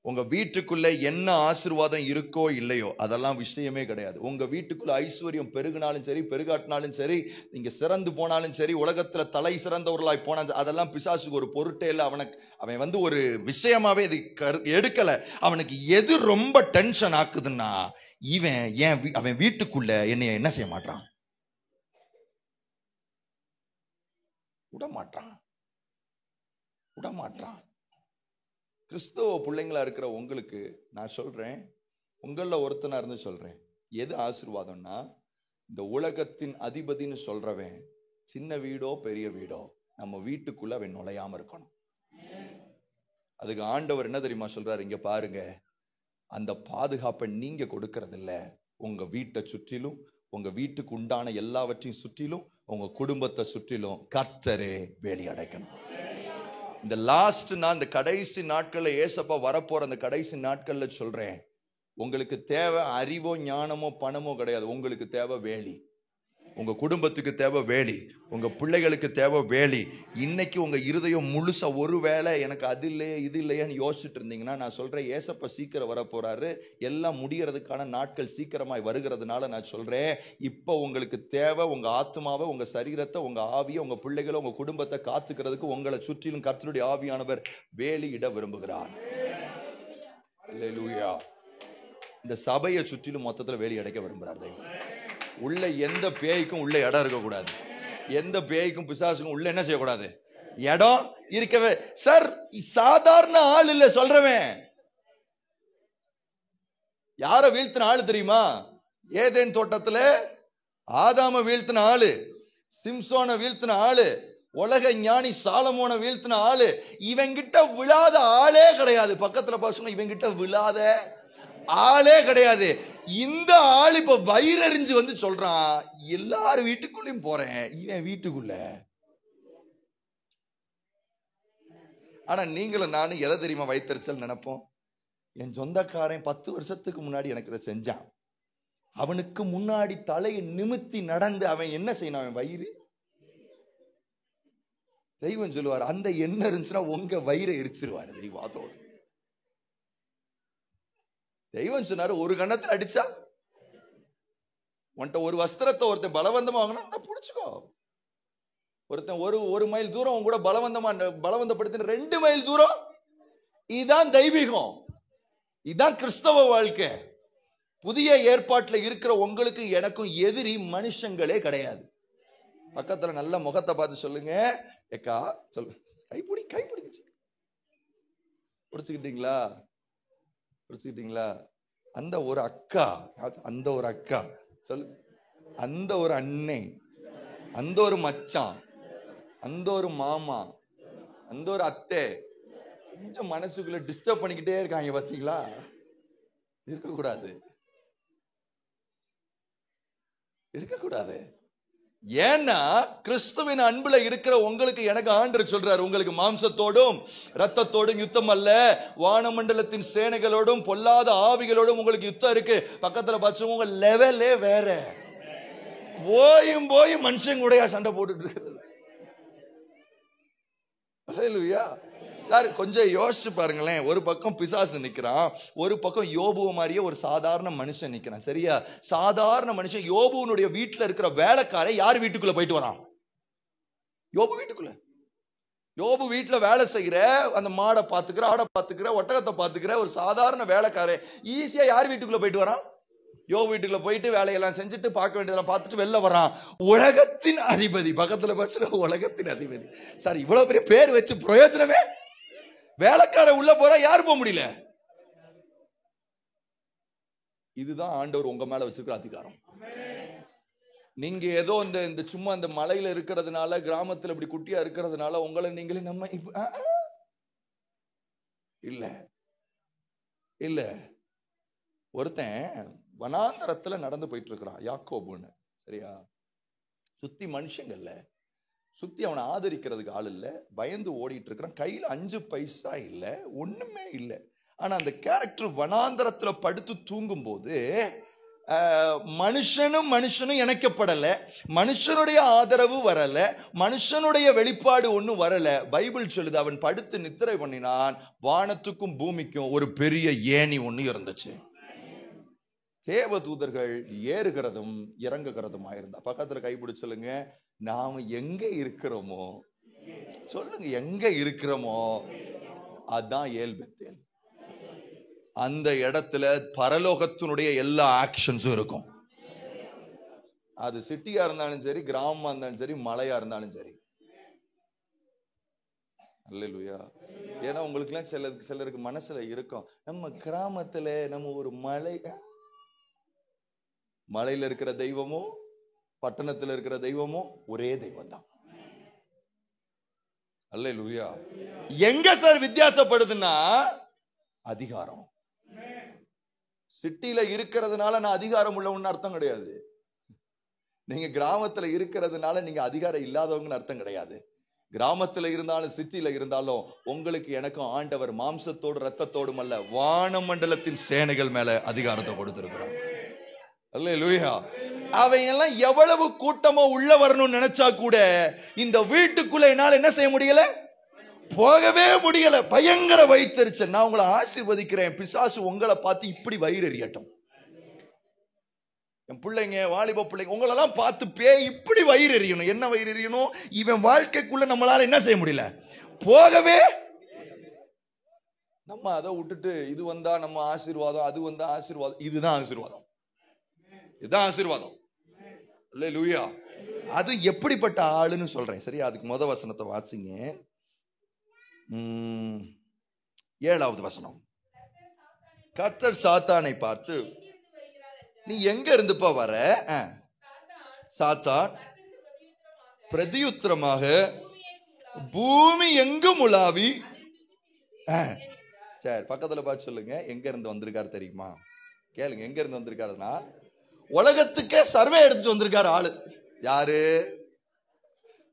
உங்க வீட்டுக்குள்ள என்ன ஆசீர்வாதம் இருக்கோ இல்லையோ அதெல்லாம் விஷயமே கிடையாது. உங்க வீட்டுக்குள்ள ஐஸ்வர்யம் பெருகினாலும் சரி பெருகாட்டினாலும் சரி, நீங்க சிறந்து போனாலும் சரி, உலகத்துல தலை சிறந்தவர்களாய் போனாலும், அதெல்லாம் பிசாசுக்கு ஒரு பொருட்டே இல்லை. அவன் வந்து ஒரு விஷயமாவே இது எடுக்கல. அவனுக்கு எது ரொம்ப டென்ஷன் ஆக்குதுன்னா, அவன் வீட்டுக்குள்ள என்னைய என்ன செய்ய மாட்டான், விடமாட்டான். கிறிஸ்தவ பிள்ளைங்களா இருக்கிற உங்களுக்கு நான் சொல்றேன், உங்கள ஒருத்தனா இருந்து சொல்றேன், எது ஆசீர்வாதம்னா, இந்த உலகத்தின் அதிபதினு சொல்றவன் சின்ன வீடோ பெரிய வீடோ நம்ம வீட்டுக்குள்ள அவன் நுழையாம இருக்கணும். அதுக்கு ஆண்டவர் என்ன தெரியுமா சொல்றாரு? இங்க பாருங்க, அந்த பாதுகாப்பை நீங்க கொடுக்கறது இல்ல, உங்க வீட்டை சுற்றிலும், உங்க வீட்டுக்கு உண்டான எல்லாவற்றையும் சுற்றிலும், உங்க குடும்பத்தை சுற்றிலும் கர்த்தரே வேலி அடைக்கணும். இந்த லாஸ்ட் நான் இந்த கடைசி நாட்கள்ல ஏசப்பா வரப்போற அந்த கடைசி நாட்கள்ல சொல்றேன், உங்களுக்கு தேவை அறிவோ ஞானமோ பணமோ கிடையாது, உங்களுக்கு தேவை வேலி. உங்க குடும்பத்துக்கு தேவை வேலி, உங்க பிள்ளைகளுக்கு தேவை வேலி. இன்னைக்கு உங்க இருதயம் முழுசா ஒருவேளை எனக்கு அது இல்லையே இது இல்லையேன்னு யோசிச்சுட்டு இருந்தீங்கன்னா, நான் சொல்றேன் ஏசப்பா சீக்கிரம் வர போறாரு, எல்லாம் முடியறதுக்கான நாட்கள் சீக்கிரமாய் வருகிறதுனால நான் சொல்றேன், இப்போ உங்களுக்கு தேவை உங்க ஆத்மாவை, உங்க சரீரத்தை, உங்க ஆவியை, உங்க பிள்ளைகளை, உங்க குடும்பத்தை காத்துக்கிறதுக்கு உங்களை சுற்றிலும் கர்த்தருடைய ஆவியானவர் வேலி இட விரும்புகிறார். அல்லேலூயா. இந்த சபையை சுற்றிலும் மொத்தத்தில் வேலி அடைக்க விரும்புகிறார். உள்ள எந்த பேய்க்கும் உள்ள இடம் இருக்கக்கூடாது, எந்த பேய்க்கும் பிசாசுக்கும் உள்ள என்ன செய்யக்கூடாது, இடம் இருக்கவே. சார் சாதாரண ஆள் இல்ல சொல்றவன். யார வீழ்த்தின ஆளு தெரியுமா? ஏதேன் தோட்டத்துல ஆதாம வீழ்த்தின ஆளு, சிம்சோனை வீழ்த்தின ஆளு, உலக ஞானி சாலமோனை வீழ்த்தின ஆளு. இவங்கிட்ட விழாத ஆளே கிடையாது. பக்கத்துல பாசுங்க, இவங்கிட்ட விழாத ஆளே கிடையாது. இந்த ஆள் இப்ப வயிறறிஞ்சு வந்து சொல்றான், எல்லாரும் வீட்டுக்குள்ளயும் போறேன், இவன் வீட்டுக்குள்ள. ஆனா நீங்களும் நானும் எதை தெரியுமா வைத்தறிச்சல் நினைப்போம்? என் சொந்தக்காரன் 10 வருஷத்துக்கு முன்னாடி எனக்கு இதை செஞ்சான், அவனுக்கு முன்னாடி தலையை நிமித்தி நடந்து அவன் என்ன செய்யணும், அவன் வயிறு. தெய்வம் சொல்லுவார், அந்த எண்ணம் இருந்துச்சுன்னா உங்க வயிறை எரிச்சிருவாரு தெய்வம். அதோடு தெய்வம் சொன்னாரு, ஒரு கண்ணத்தில் அடிச்சா உன்கிட்ட ஒரு வஸ்திரத்தை ஒருத்தன் பலவந்தமா வாங்கினா பிடிச்சுக்கோ. ஒருத்தன் ஒரு மைல் தூரம் உன் கூட பலவந்தப்படுத்தின 2 மைல் தூரம். இதுதான் தெய்வீகம், இதுதான் கிறிஸ்தவ வாழ்க்கை. புதிய ஏற்பாட்டுல இருக்கிற உங்களுக்கு எனக்கும் எதிரி மனுஷங்களே கிடையாது. பக்கத்துல நல்ல முகத்தை பார்த்து சொல்லுங்க, ஏக்கா சொல்லு, கைப்பிடிச்சு பிடிச்சுக்கிட்டீங்களா? பிடிச்சுக்கிட்டீங்களா? அந்த ஒரு அக்கா, அந்த ஒரு அக்கா சொல்லு, அந்த ஒரு அண்ணே, அந்த ஒரு மச்சான், அந்த ஒரு மாமா, அந்த ஒரு அத்தை கொஞ்சம் மனசுக்குள்ள டிஸ்டர்ப் பண்ணிக்கிட்டே இருக்காங்க. பாத்தீங்களா? இருக்கக்கூடாது, இருக்கக்கூடாது. ஏன்னா கிறிஸ்துவின் அன்புல இருக்கிற உங்களுக்கு எனக்கு ஆண்டவர் சொல்றாரு, உங்களுக்கு மாம்சத்தோடும் ரத்தத்தோடும் யுத்தம் அல்ல, வானமண்டலத்தின் சேனைகளோடும் பொல்லாத ஆவிகளோடும் உங்களுக்கு யுத்தம் இருக்கு. பக்கத்துல பார்த்து உங்க லெவலே வேற. போய் மனுஷன் கூட சண்டை போட்டுட்டு இருக்கிறது. அல்லேலூயா. சார் கொஞ்சம் யோசிச்சு பாருங்களேன். ஒரு பக்கம் பிசாசு நிக்கிறான், ஒரு பக்கம் யோபு மாதிரியே ஒரு சாதாரண மனுஷன் நிக்கிறான். சரியா? சாதாரண மனுஷன் யோபுனுடைய வீட்டுல இருக்கிற வேலைக்காரன் யார் வீட்டுக்குள்ள போயிட்டு வரான்? யோபு வீட்டுக்குள்ள. யோபு வீட்டுல வேலை செய்யற, அந்த மாடை பாத்துக்கிற, ஆடை பாத்துக்கிற, ஒட்டகத்தை பாத்துக்கிற ஒரு சாதாரண வேலைக்காரன் ஈஸியா யார் வீட்டுக்குள்ள போயிட்டு வரான்? யோபு வீட்டுக்குள்ள போயிட்டு வேலையெல்லாம் செஞ்சுட்டு பார்க்க வேண்டியதெல்லாம் பார்த்துட்டு வெளில வரான். உலகத்தின் அதிபதி. பக்கத்துல பட்ச உலகத்தின் அதிபதி. சார் இவ்வளவு பெரிய பேர் வச்சு பிரயோஜனமே? வேலைக்கார உள்ள போற, யார் போக முடியல. இதுதான் ஆண்டவர் உங்க மேல வச்சிருக்கிற அதிகாரம். நீங்க ஏதோ இந்த சும்மா இந்த மலையில இருக்கிறதுனால, கிராமத்துல இப்படி குட்டியா இருக்கிறதுனால உங்களை நீங்களே நம்ம இல்ல இல்ல. ஒருத்தன் வனாந்தரத்துல நடந்து போயிட்டு இருக்கிறான், யாக்கோபுன்னு. சரியா? சுத்தி மனுஷங்கள்ல, சுத்தி அவனை ஆதரிக்கிறதுக்கு ஆள் இல்ல, பயந்து ஓடிட்டு இருக்கிறான். கையில 5 பைசா இல்ல, ஒண்ணுமே இல்லை. ஆனா அந்த கேரக்டர் வனாந்தரத்துல படுத்து தூங்கும் போது மனுஷனும் இணைக்கப்படல, மனுஷனுடைய ஆதரவு வரல, மனுஷனுடைய வெளிப்பாடு ஒன்னும் வரல. பைபிள் சொல்லுது, அவன் படுத்து நித்திரை பண்ணினான், வானத்துக்கும் பூமிக்கும் ஒரு பெரிய ஏணி ஒண்ணு இருந்துச்சு. தேவ தூதர்கள் ஏறுகிறதும் இறங்குகிறதும் ஆயிருந்தா. பக்கத்துல கைப்பிடிச்சு சொல்லுங்க, நாம எங்க இருக்கிறோமோ, சொல்லுங்க எங்க இருக்கிறோமோ அதான் ஏல் பெத்தேல். அந்த இடத்துல பரலோகத்தினுடைய எல்லா ஆக்ஷன்ஸும் இருக்கும். அது சிட்டியா இருந்தாலும் சரி, கிராமமா இருந்தாலும் சரி, மலையா இருந்தாலும் சரி. அல்லேலூயா. ஏன்னா உங்களுக்கு எல்லாம் சிலருக்கு மனசுல இருக்கும், நம்ம கிராமத்துல நம்ம ஒரு மலையில இருக்கிற தெய்வமும் பட்டணத்துல இருக்கிற தெய்வமும் ஒரே தெய்வம் தான். அல்லேலூயா. எங்க சார் வித்தியாசப்படுதுன்னா அதிகாரம். சிட்டில இருக்கிறதுனால நான் அதிகாரம் உள்ளவன்னு அர்த்தம் கிடையாது. நீங்க கிராமத்துல இருக்கிறதுனால நீங்க அதிகாரம் இல்லாதவங்கன்னு அர்த்தம் கிடையாது. கிராமத்துல இருந்தாலும் சிட்டில இருந்தாலும் உங்களுக்கு எனக்கும் ஆண்டவர் மாம்சத்தோடு ரத்தத்தோடும் அல்ல, வானமண்டலத்தின் சேனைகள் மேல அதிகாரத்தை கொடுத்திருக்கிறார். அல்லேலூயா. அவங்க எல்லாம் எவ்வளவு கூட்டமோ உள்ள வரணும்னு நினைச்சா கூட இந்த வீட்டுக்குள்ள என்னால என்ன செய்ய முடியல, போகவே முடியல. பயங்கர வயிற்றுச்சல். நான் உங்களை ஆசீர்வதிக்கிறேன், பிசாசு உங்களை பார்த்து இப்படி வயிறு எறியட்டும். என் பிள்ளைங்க, வாலிப பிள்ளைங்க, உங்களெல்லாம் பார்த்து பேய் இப்படி வயிறு எறியணும். என்ன வயிறு எறியணும்? இவன் வாழ்க்கைக்குள்ள நம்மளால என்ன செய்ய முடியல, போகவே. நம்ம அதை விட்டுட்டு இது வந்தா நம்ம ஆசீர்வாதம், அது வந்தா ஆசீர்வாதம். இதுதான் ஆசீர்வாதம், இதுதான் ஆசீர்வாதம். அல்லேலூயா. அது எப்படிப்பட்ட ஆளுன்னு சொல்றேன். சரியா? அதுக்கு முத வசனத்தை வாசிங்க. 7வது வசனம். கர்த்தர் சாத்தானை பார்த்து, நீ எங்க இருந்துப்பா வர? சாத்தான் பிரதியுத்தரமாக, பூமி எங்கும் உலாவி. சரி, பக்கத்துல பார்த்து சொல்லுங்க, எங்க இருந்து வந்திருக்காரு தெரியுமா? கேளுங்க, எங்க இருந்து வந்திருக்காருன்னா உலகத்துக்கே சர்வே எடுத்துட்டு வந்திருக்காரு ஆளு. யாரு?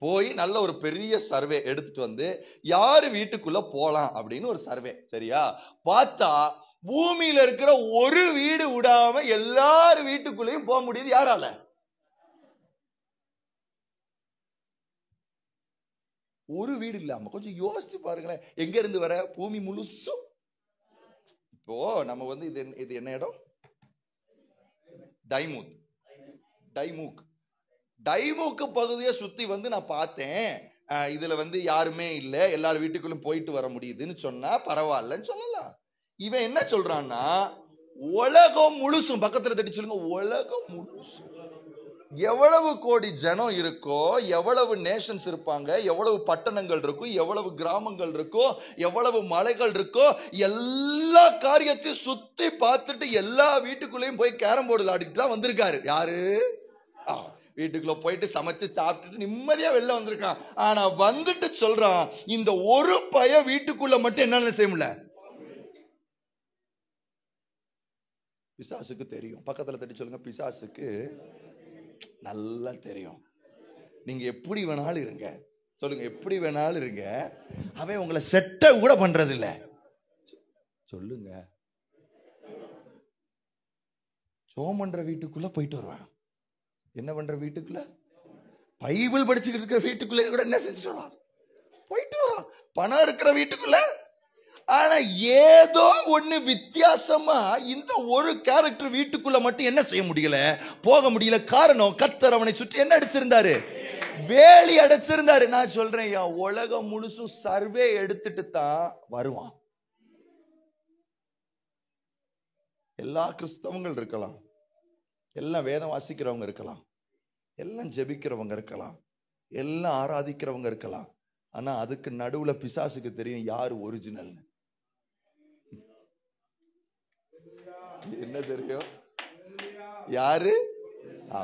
போய் நல்ல ஒரு பெரிய சர்வே எடுத்துட்டு வந்து யாரு வீட்டுக்குள்ள போலாம் அப்படின்னு ஒரு சர்வே. சரியா? பார்த்தா பூமியில இருக்கிற ஒரு வீடு விடாம எல்லாரும் வீட்டுக்குள்ளேயும் போக முடியுது. யாரால? ஒரு வீடு இல்லாம. கொஞ்சம் யோசிச்சு பாருங்களேன், எங்க இருந்து வர? பூமி முழுசும். இப்போ நம்ம இது என்ன இடம்? டைமூத். டைமூக்கு பகுதியை சுத்தி வந்து நான் பார்த்தேன். இதுல வந்து யாருமே இல்லை, எல்லாரும் வீட்டுக்குள்ளும் போயிட்டு வர முடியுதுன்னு சொன்னா பரவாயில்லன்னு சொல்லலாம். இவன் என்ன சொல்றான்னா உலகம் முழுசும், பக்கத்துல தட்டி சொல்லுங்க, உலகம் முழுசும் எவ்வளவு கோடி ஜனம் இருக்கோ, எவ்வளவு நேஷன்ஸ் இருப்பாங்க, எவ்வளவு பட்டணங்கள் இருக்கும், எவ்வளவு கிராமங்கள் இருக்கோ, எவ்வளவு மலைகள் இருக்கோ, எல்லா காரியத்தையும் சுத்தி பார்த்துட்டு எல்லா வீட்டுக்குள்ளேயும் போய் கேரம் போர்டு விளையாடிட்டு தான் வந்திருக்காரு. யாரு? வீட்டுக்குள்ள போயிட்டு சமைச்சு சாப்பிட்டுட்டு நிம்மதியா வெளில வந்திருக்கான். ஆனா வந்துட்டு சொல்றான், இந்த ஒரு பையன் வீட்டுக்குள்ள மட்டும் என்னன்னு செய்ய முடியல. பிசாசுக்கு தெரியும். பக்கத்துல தட்டி சொல்லுங்க, பிசாசுக்கு நல்லா தெரியும். நீங்க எப்படி வேணாலும் இருங்க, சொல்லுங்க, எப்படி வேணாலும் இருங்க, அவன் உங்களை செட்ட கூட பண்றது இல்ல. சொல்லுங்க, ஜெபம் பண்ற வீட்டுக்குள்ள போயிட்டு வருவான். என்ன பண்ற வீட்டுக்குள்ள? பைபிள் படிச்சுக்கிட்டு இருக்கிற வீட்டுக்குள்ள கூட என்ன செஞ்சுட்டு வரான்? போயிட்டு வரான். பணம் இருக்கிற வீட்டுக்குள்ள. ஆனா ஏதோ ஒண்ணு வித்தியாசமா இந்த ஒரு கேரக்டர் வீட்டுக்குள்ள மட்டும் என்ன செய்ய முடியல, போக முடியல. காரணம், கர்த்தர் அவனை சுற்றி என்ன அடிச்சிருந்தாரு? வேலி அடைச்சிருந்தாரு. நான் சொல்றேன், உலகம் முழுசும் சர்வே எடுத்துட்டு தான் வருவான். எல்லா கிறிஸ்தவங்கள் இருக்கலாம், எல்லாம் வேதம் வாசிக்கிறவங்க இருக்கலாம், எல்லாம் ஜெபிக்கிறவங்க இருக்கலாம், எல்லாம் ஆராதிக்கிறவங்க இருக்கலாம். ஆனா அதுக்கு நடுவுல பிசாசுக்கு தெரியும் யாரு ஒரிஜினல். என்ன தெரியும்? யாரு?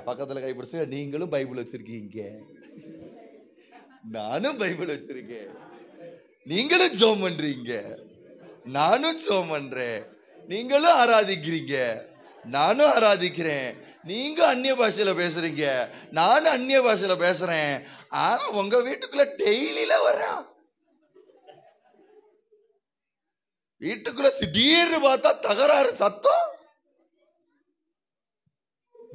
பக்கத்துல கைப்பிடிச்சு, நீங்களும் பைபிள் வச்சிருக்கீங்க, நானும் பைபிள் வச்சிருக்கேன், நீங்களும் ஜெபம் பண்றீங்க, நானும் ஜெபம் பண்றேன், நீங்களும் ஆராதிக்கிறீங்க, நானும் ஆராதிக்கிறேன், நீங்க அந்நிய பாஷையில பேசுறீங்க, நானும் அந்நிய பாஷையில பேசுறேன். ஆனா உங்க வீட்டுக்குள்ள டெய்லியில வர்றான். வீட்டுக்குள்ள திடீர்னு பார்த்தா தகராறு சத்தம்,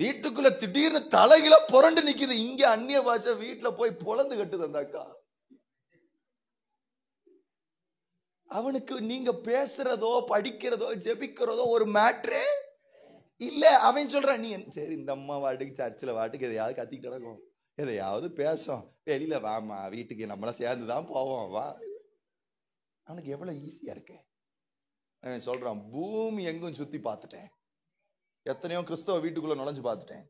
வீட்டுக்குள்ள திடீர்னு தலைகில புரண்டு நிக்குது. இங்க அந்நிய பாஷை வீட்டுல போய் பொழந்து கட்டுது அந்த அக்கா. அவனுக்கு நீங்க பேசுறதோ படிக்கிறதோ ஜெபிக்கிறதோ ஒரு மேட்ரே இல்ல. அவன் சொல்றான், நீ சரி இந்த அம்மா வாட்டுக்கு சர்ச்சில் வாட்டுக்கு எதையாவது கத்திக்கிட்டு கிடக்கும், எதையாவது பேசும், வெளியில வாமா வீட்டுக்கு நம்மள சேர்ந்துதான் போவோம் வா. அவனுக்கு எவ்வளவு ஈஸியா இருக்கு. அவன் சொல்றான், பூமி எங்கும் சுத்தி பார்த்துட்டேன், எத்தனையோ கிறிஸ்தவ வீட்டுக்குள்ள நுழைஞ்சு பார்த்துட்டேன்,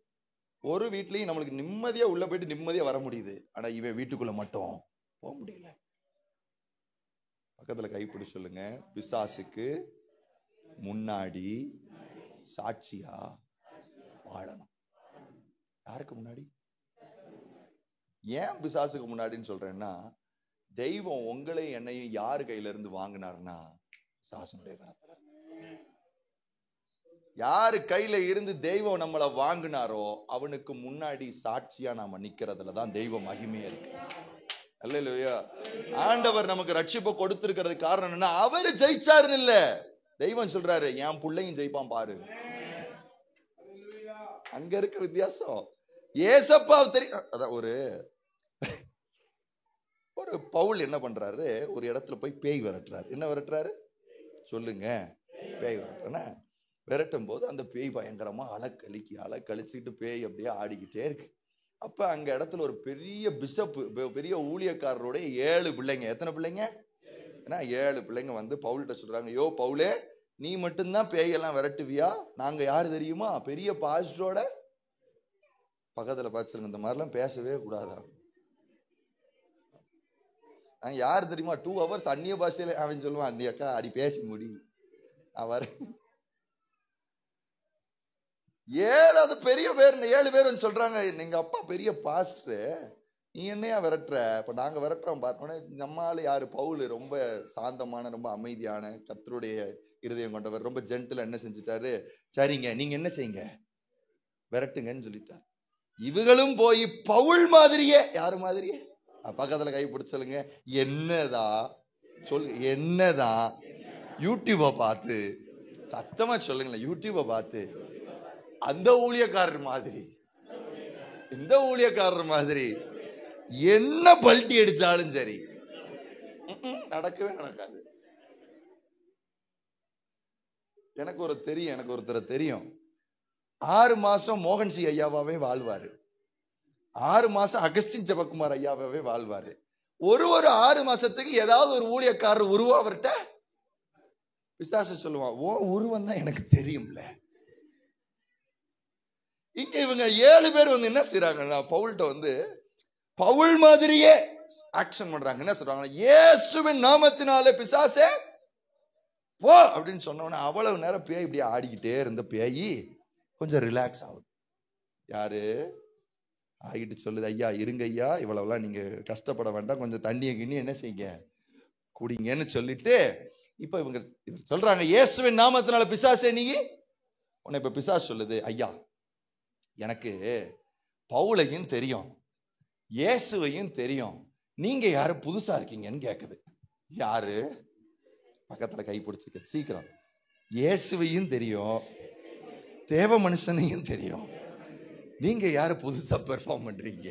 ஒரு வீட்லயும் நம்மளுக்கு நிம்மதியா உள்ள போயிட்டு நிம்மதியா வர முடியுது. ஆனா இவன் வீட்டுக்குள்ள மட்டும் போக முடியல. பக்கத்துல கைப்பிடி சொல்லுங்க, பிசாசுக்கு முன்னாடி சாட்சியா வாழணும். யாருக்கு முன்னாடி? ஏன் பிசாசுக்கு முன்னாடின்னு சொல்றேன்னா, தெய்வம் உங்களை என்னையும் யாரு கையில இருந்து வாங்கினார்னா பிசாசுடைய கரத்துல. யாரு கையில இருந்து தெய்வம் நம்மளை வாங்கினாரோ அவனுக்கு முன்னாடி சாட்சியா நாம நிக்கிறதுலதான் தெய்வ மகிமையா இருக்கு. அல்லேலூயா. ஆண்டவர் நமக்கு ரட்சிப்பை கொடுத்திருக்கிறது காரணம் என்னன்னா, அவரு ஜெயிச்சாருன்னு இல்ல, தெய்வம் சொல்றாரு என் பிள்ளையும் ஜெயிப்பான் பாரு. அங்க இருக்க வித்தியாசம். ஏசப்பா தெரியும். அதான் ஒரு பவுல் என்ன பண்றாரு, ஒரு இடத்துல போய் பேய் விரட்டுறாரு. என்ன விரட்டுறாரு சொல்லுங்க? பேய் விரட்டுறா. விரட்டும் போது அந்த பேய் பயங்கரமா அலக்கழிச்சுட்டு பேய் அப்படியே ஆடிக்கிட்டே இருக்கு. அப்ப அங்க இடத்துல ஒரு பெரிய பிஷப், பெரிய ஊழியக்காரருடைய 7 பிள்ளைங்க. எத்தனை பிள்ளைங்க? ஏன்னா 7 பிள்ளைங்க வந்து பவுல்கிட்ட சொல்றாங்க, யோ பவுலே, நீ மட்டும்தான் பேயெல்லாம் விரட்டுவியா? நாங்க யாரு தெரியுமா? பெரிய பாஸ்டரோட. பக்கத்துல பாத்துருங்க, இந்த மாதிரிலாம் பேசவே கூடாதா. நாங்க யாரு தெரியுமா? 2 hours அந்நிய பாஷையில அவன் சொல்லுவான், அந்த அக்கா அடி பேசி முடி அவர் 7 பெரிய பேர் 7 பேர் சொல்றாங்க, எங்க அப்பா பெரிய பாஸ்டர், நீ என்னையா விரட்டுற? இப்ப நாங்க விரட்டுறோம் பார்த்தோன்னே, நம்மால யாரு? பவுல் ரொம்ப சாந்தமான, ரொம்ப அமைதியான, கர்த்தருடைய இருதயம் கொண்டவர், ரொம்ப ஜென்டிலா என்ன செஞ்சுட்டாரு, சரிங்க நீங்க என்ன செய்யுங்க, விரட்டுங்கன்னு சொல்லிட்டார். இவங்களும் போய் பவுல் மாதிரியே, யாரு மாதிரியே? பக்கத்துல கை பிடிச்சலுங்க, என்னதான் யூடியூபை பார்த்து, சத்தமா சொல்லுங்களேன், யூடியூபை பார்த்து அந்த ஊழியக்காரர் மாதிரி, இந்த ஊழியக்காரர் மாதிரி என்ன பல்ட்டி அடிச்சாலும் சரி நடக்கவே நடக்காது. எனக்கு ஒருத்தரை தெரியும். 6 மாசம் மோகன் சி ஐயாவாவே வாழ்வாரு, 6 மாசம் அகஸ்டின் ஜெபக்குமார் ஐயாவாவே வாழ்வாரு. ஒரு 6 மாசத்துக்கு ஏதாவது ஒரு ஊழியக்காரர் உருவம் அவர்கிட்ட பிசாசு சொல்லுவான், ஓ உருவம் தான் எனக்கு தெரியும்ல. இங்க இவங்க 7 பேர் வந்து என்ன செய்யறாங்கன்னா, பவுல்கிட்ட வந்து பவுல் மாதிரியே ஆக்ஷன் பண்றாங்க. என்ன சொல்றாங்க, இயேசுவின் நாமத்தினாலே பிசாசே போ அப்படின்னு சொன்னோன்னா அவ்வளவு நேரம் பேய் இப்படியே ஆடிக்கிட்டே இருந்த பேய் கொஞ்சம் ரிலாக்ஸ் ஆகுது. யாரு ஆகிட்டு சொல்லுது, ஐயா இருங்க ஐயா, இவ்வளவுலாம் நீங்க கஷ்டப்பட வேண்டாம், கொஞ்சம் தண்ணியை கிண்ணி என்ன செய்யுங்க குடிங்கன்னு சொல்லிட்டு இப்ப இவங்க சொல்றாங்க, இயேசுவின் நாமத்தினால பிசாசே நீங்க. உன்னை இப்ப பிசாசு சொல்லுது, ஐயா எனக்கு பவுலையும் தெரியும், இயேசுவையும் தெரியும், நீங்க யாரு புதுசா இருக்கீங்கன்னு கேக்குது. யாரு? பக்கத்துல கை பிடிச்சிக்க சீக்கிரம். இயேசுவையும் தெரியும், தேவ மனுஷனையும் தெரியும், நீங்க யாரு புதுசா பெர்ஃபார்ம் பண்றீங்க?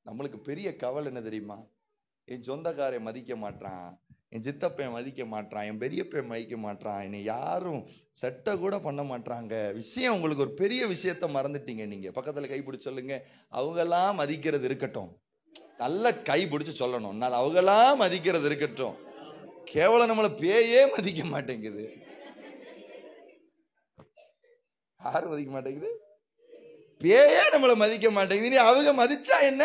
நம்மளுக்கு பெரிய கவலை என்ன தெரியுமா, என் சொந்தக்காரை மதிக்க மாட்டான், என் சித்தப்பையன் மதிக்க மாட்டான், என் பெரியப்பையன் மதிக்க மாட்டான், என்னை யாரும் செட்டை கூட பண்ண மாட்டாங்க. விஷயம் உங்களுக்கு ஒரு பெரிய விஷயத்த மறந்துட்டீங்க. நீங்க பக்கத்துல கை பிடிச்சு சொல்லுங்க, அவங்கெல்லாம் மதிக்கிறது இருக்கட்டும். நல்ல கை பிடிச்சு சொல்லணும், அவங்கெல்லாம் மதிக்கிறது இருக்கட்டும். கேவலம் நம்மளை பேயே மதிக்க மாட்டேங்குது. யாரு மதிக்க மாட்டேங்குது? பேயே நம்மளை மதிக்க மாட்டேங்குது. நீ அவங்க மதிச்சா என்ன?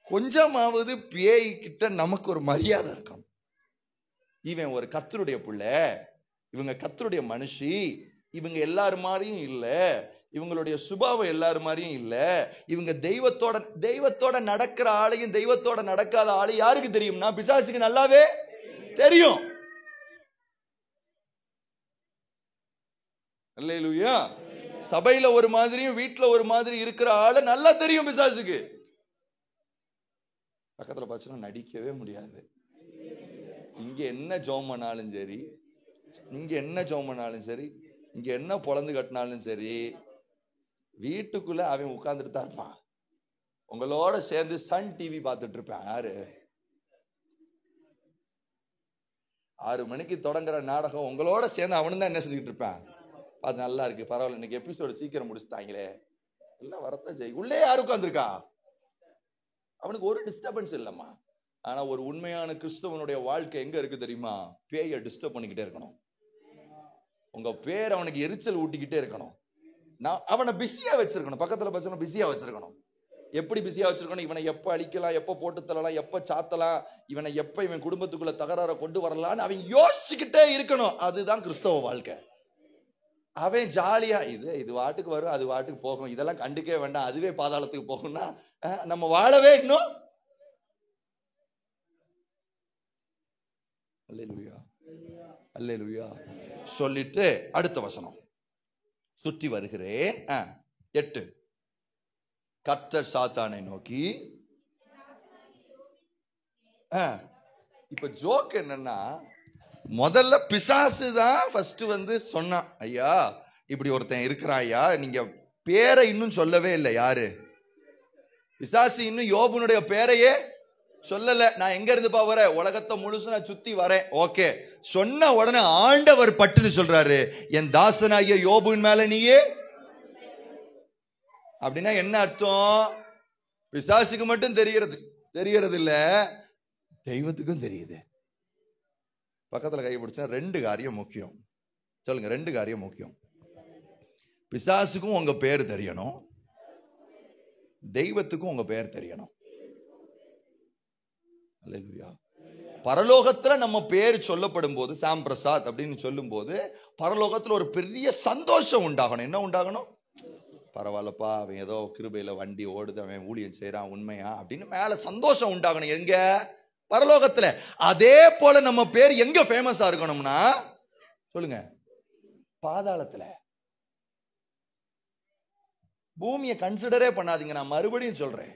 கொஞ்சமாவது பேய் கிட்ட நமக்கு ஒரு மரியாதை இருக்கும். இவன் ஒரு கர்த்தருடைய பிள்ளை, இவங்க கர்த்தருடைய மனுஷி, இவங்க எல்லாரும் மாதிரியும் இல்ல, இவங்களுடைய சுபாவம் எல்லாரும் மாதிரியும் இல்ல, இவங்க தெய்வத்தோட நடக்கிற ஆளையும் தெய்வத்தோட நடக்காத ஆளையும் யாருக்கு தெரியும்னா பிசாசுக்கு நல்லாவே தெரியும். அல்லேலூயா. சபையில ஒரு மாதிரியும் வீட்டுல ஒரு மாதிரி இருக்கிற ஆளு நல்லா தெரியும் பிசாசுக்கு. பக்கத்துல பார்த்தா நடிக்கவே முடியாது. இங்க என்ன ஜோம் பண்ணாலும் சரி, இங்க என்ன ஜோம் பண்ணாலும் சரி, இங்க என்ன பொழந்து கட்டினாலும் சரி, வீட்டுக்குள்ள அவன் உட்கார்ந்துட்டு தான் இருப்பான். உங்களோட சேர்ந்து சன் டிவி பார்த்துட்டு இருப்பான். யாரு? 6 மணிக்கு தொடங்குற நாடகம் உங்களோட சேர்ந்து அவனு தான் என்ன செஞ்சுக்கிட்டு இருப்பான். அது நல்லா இருக்கு, பரவாயில்ல, இன்னைக்கு எபிசோடு சீக்கிரம் முடிச்சுட்டாங்களே, எல்லாம் வரத்தான் செய்யும். உள்ளே யாரு உட்கார்ந்துருக்கா? அவனுக்கு ஒரு டிஸ்டர்பன்ஸ் இல்லம்மா. ஆனா ஒரு உண்மையான கிறிஸ்தவனுடைய வாழ்க்கை எங்க இருக்கு தெரியுமா? பேயை டிஸ்டர்ப் பண்ணிக்கிட்டே இருக்கணும். உங்க பேர் அவனுக்கு எரிச்சல் ஊட்டிக்கிட்டே இருக்கணும். நான் அவனை பிஸியா வச்சிருக்கணும். பக்கத்துல பச்சனை பிஸியா வச்சிருக்கணும். எப்படி பிஸியா வச்சிருக்கணும்? இவனை எப்ப அழிக்கலாம், எப்ப போட்டு தள்ளலாம், எப்ப சாத்தலாம், இவனை எப்ப இவன் குடும்பத்துக்குள்ள தகராற கொண்டு வரலான்னு அவன் யோசிச்சுக்கிட்டே இருக்கணும். அதுதான் கிறிஸ்தவ வாழ்க்கை. அவன் ஜாலியா இது வாட்டுக்கு வரும், அது வாட்டுக்கு போகும், இதெல்லாம் கண்டுக்கவே வேண்டாம், அதுவே பாதாளத்துக்கு போகும்னா நம்ம வாழவே இன்னும். அல்லேலூயா, அல்லேலூயா. சொல்லிட்டு அடுத்த வசனம், சுற்றி வருகிறேன். 8, கர்த்தர் சாத்தானை நோக்கி. இப்ப ஜோக் என்னன்னா, முதல்ல பிசாசு தான் ஃபர்ஸ்ட் வந்து சொன்னான், ஐயா இப்படி ஒருத்தன் இருக்கிறான் ஐயா, நீங்க பேரை இன்னும் சொல்லவே இல்லை. யாரு? பிசாசு இன்னும் யோபுனுடைய பேரையே சொல்லல. நான் எங்க இருந்து வரேன்? உலகத்தை முழுசு நான் சுத்தி வரேன். ஓகே, சொன்ன உடனே ஆண்டவர் பட்டுன்னு சொல்றாரு, என் தாசனாகிய யோபுவின் மேல நீயே. அப்படின்னா என்ன அர்த்தம்? பிசாசுக்கு மட்டும் தெரியறது இல்ல, தெய்வத்துக்கும் தெரியுது. பக்கத்துல கை பிடிச்சா 2 காரியம் முக்கியம். சொல்லுங்க, 2 காரியம் முக்கியம். பிசாசுக்கும் உங்க பேர் தெரியணும், தெய்வத்துக்கும் உங்க பேர் தெரியணும். அல்லேலூயா. பரலோகத்துல நம்ம பேர் சொல்லப்படும் போது, சாம் பிரசாத் அப்படின்னு சொல்லும் போது, பரலோகத்துல ஒரு பெரிய சந்தோஷம் உண்டாகணும். என்ன உண்டாகணும்? பரவாயில்லப்பா, அவன் ஏதோ கிருபையில வண்டி ஓடுது, அவன் ஊழியம் செய்யறான், உண்மையா அப்படின்னு மேல சந்தோஷம் உண்டாகணும். எங்க? பரலோகத்துல. அதே போல நம்ம பேர் எங்க ஃபேமஸா இருக்கணும்னா, சொல்லுங்க, பாதாளத்துல. பூமியை கன்சிடரே பண்ணாதீங்க. நான் மறுபடியும் சொல்றேன்,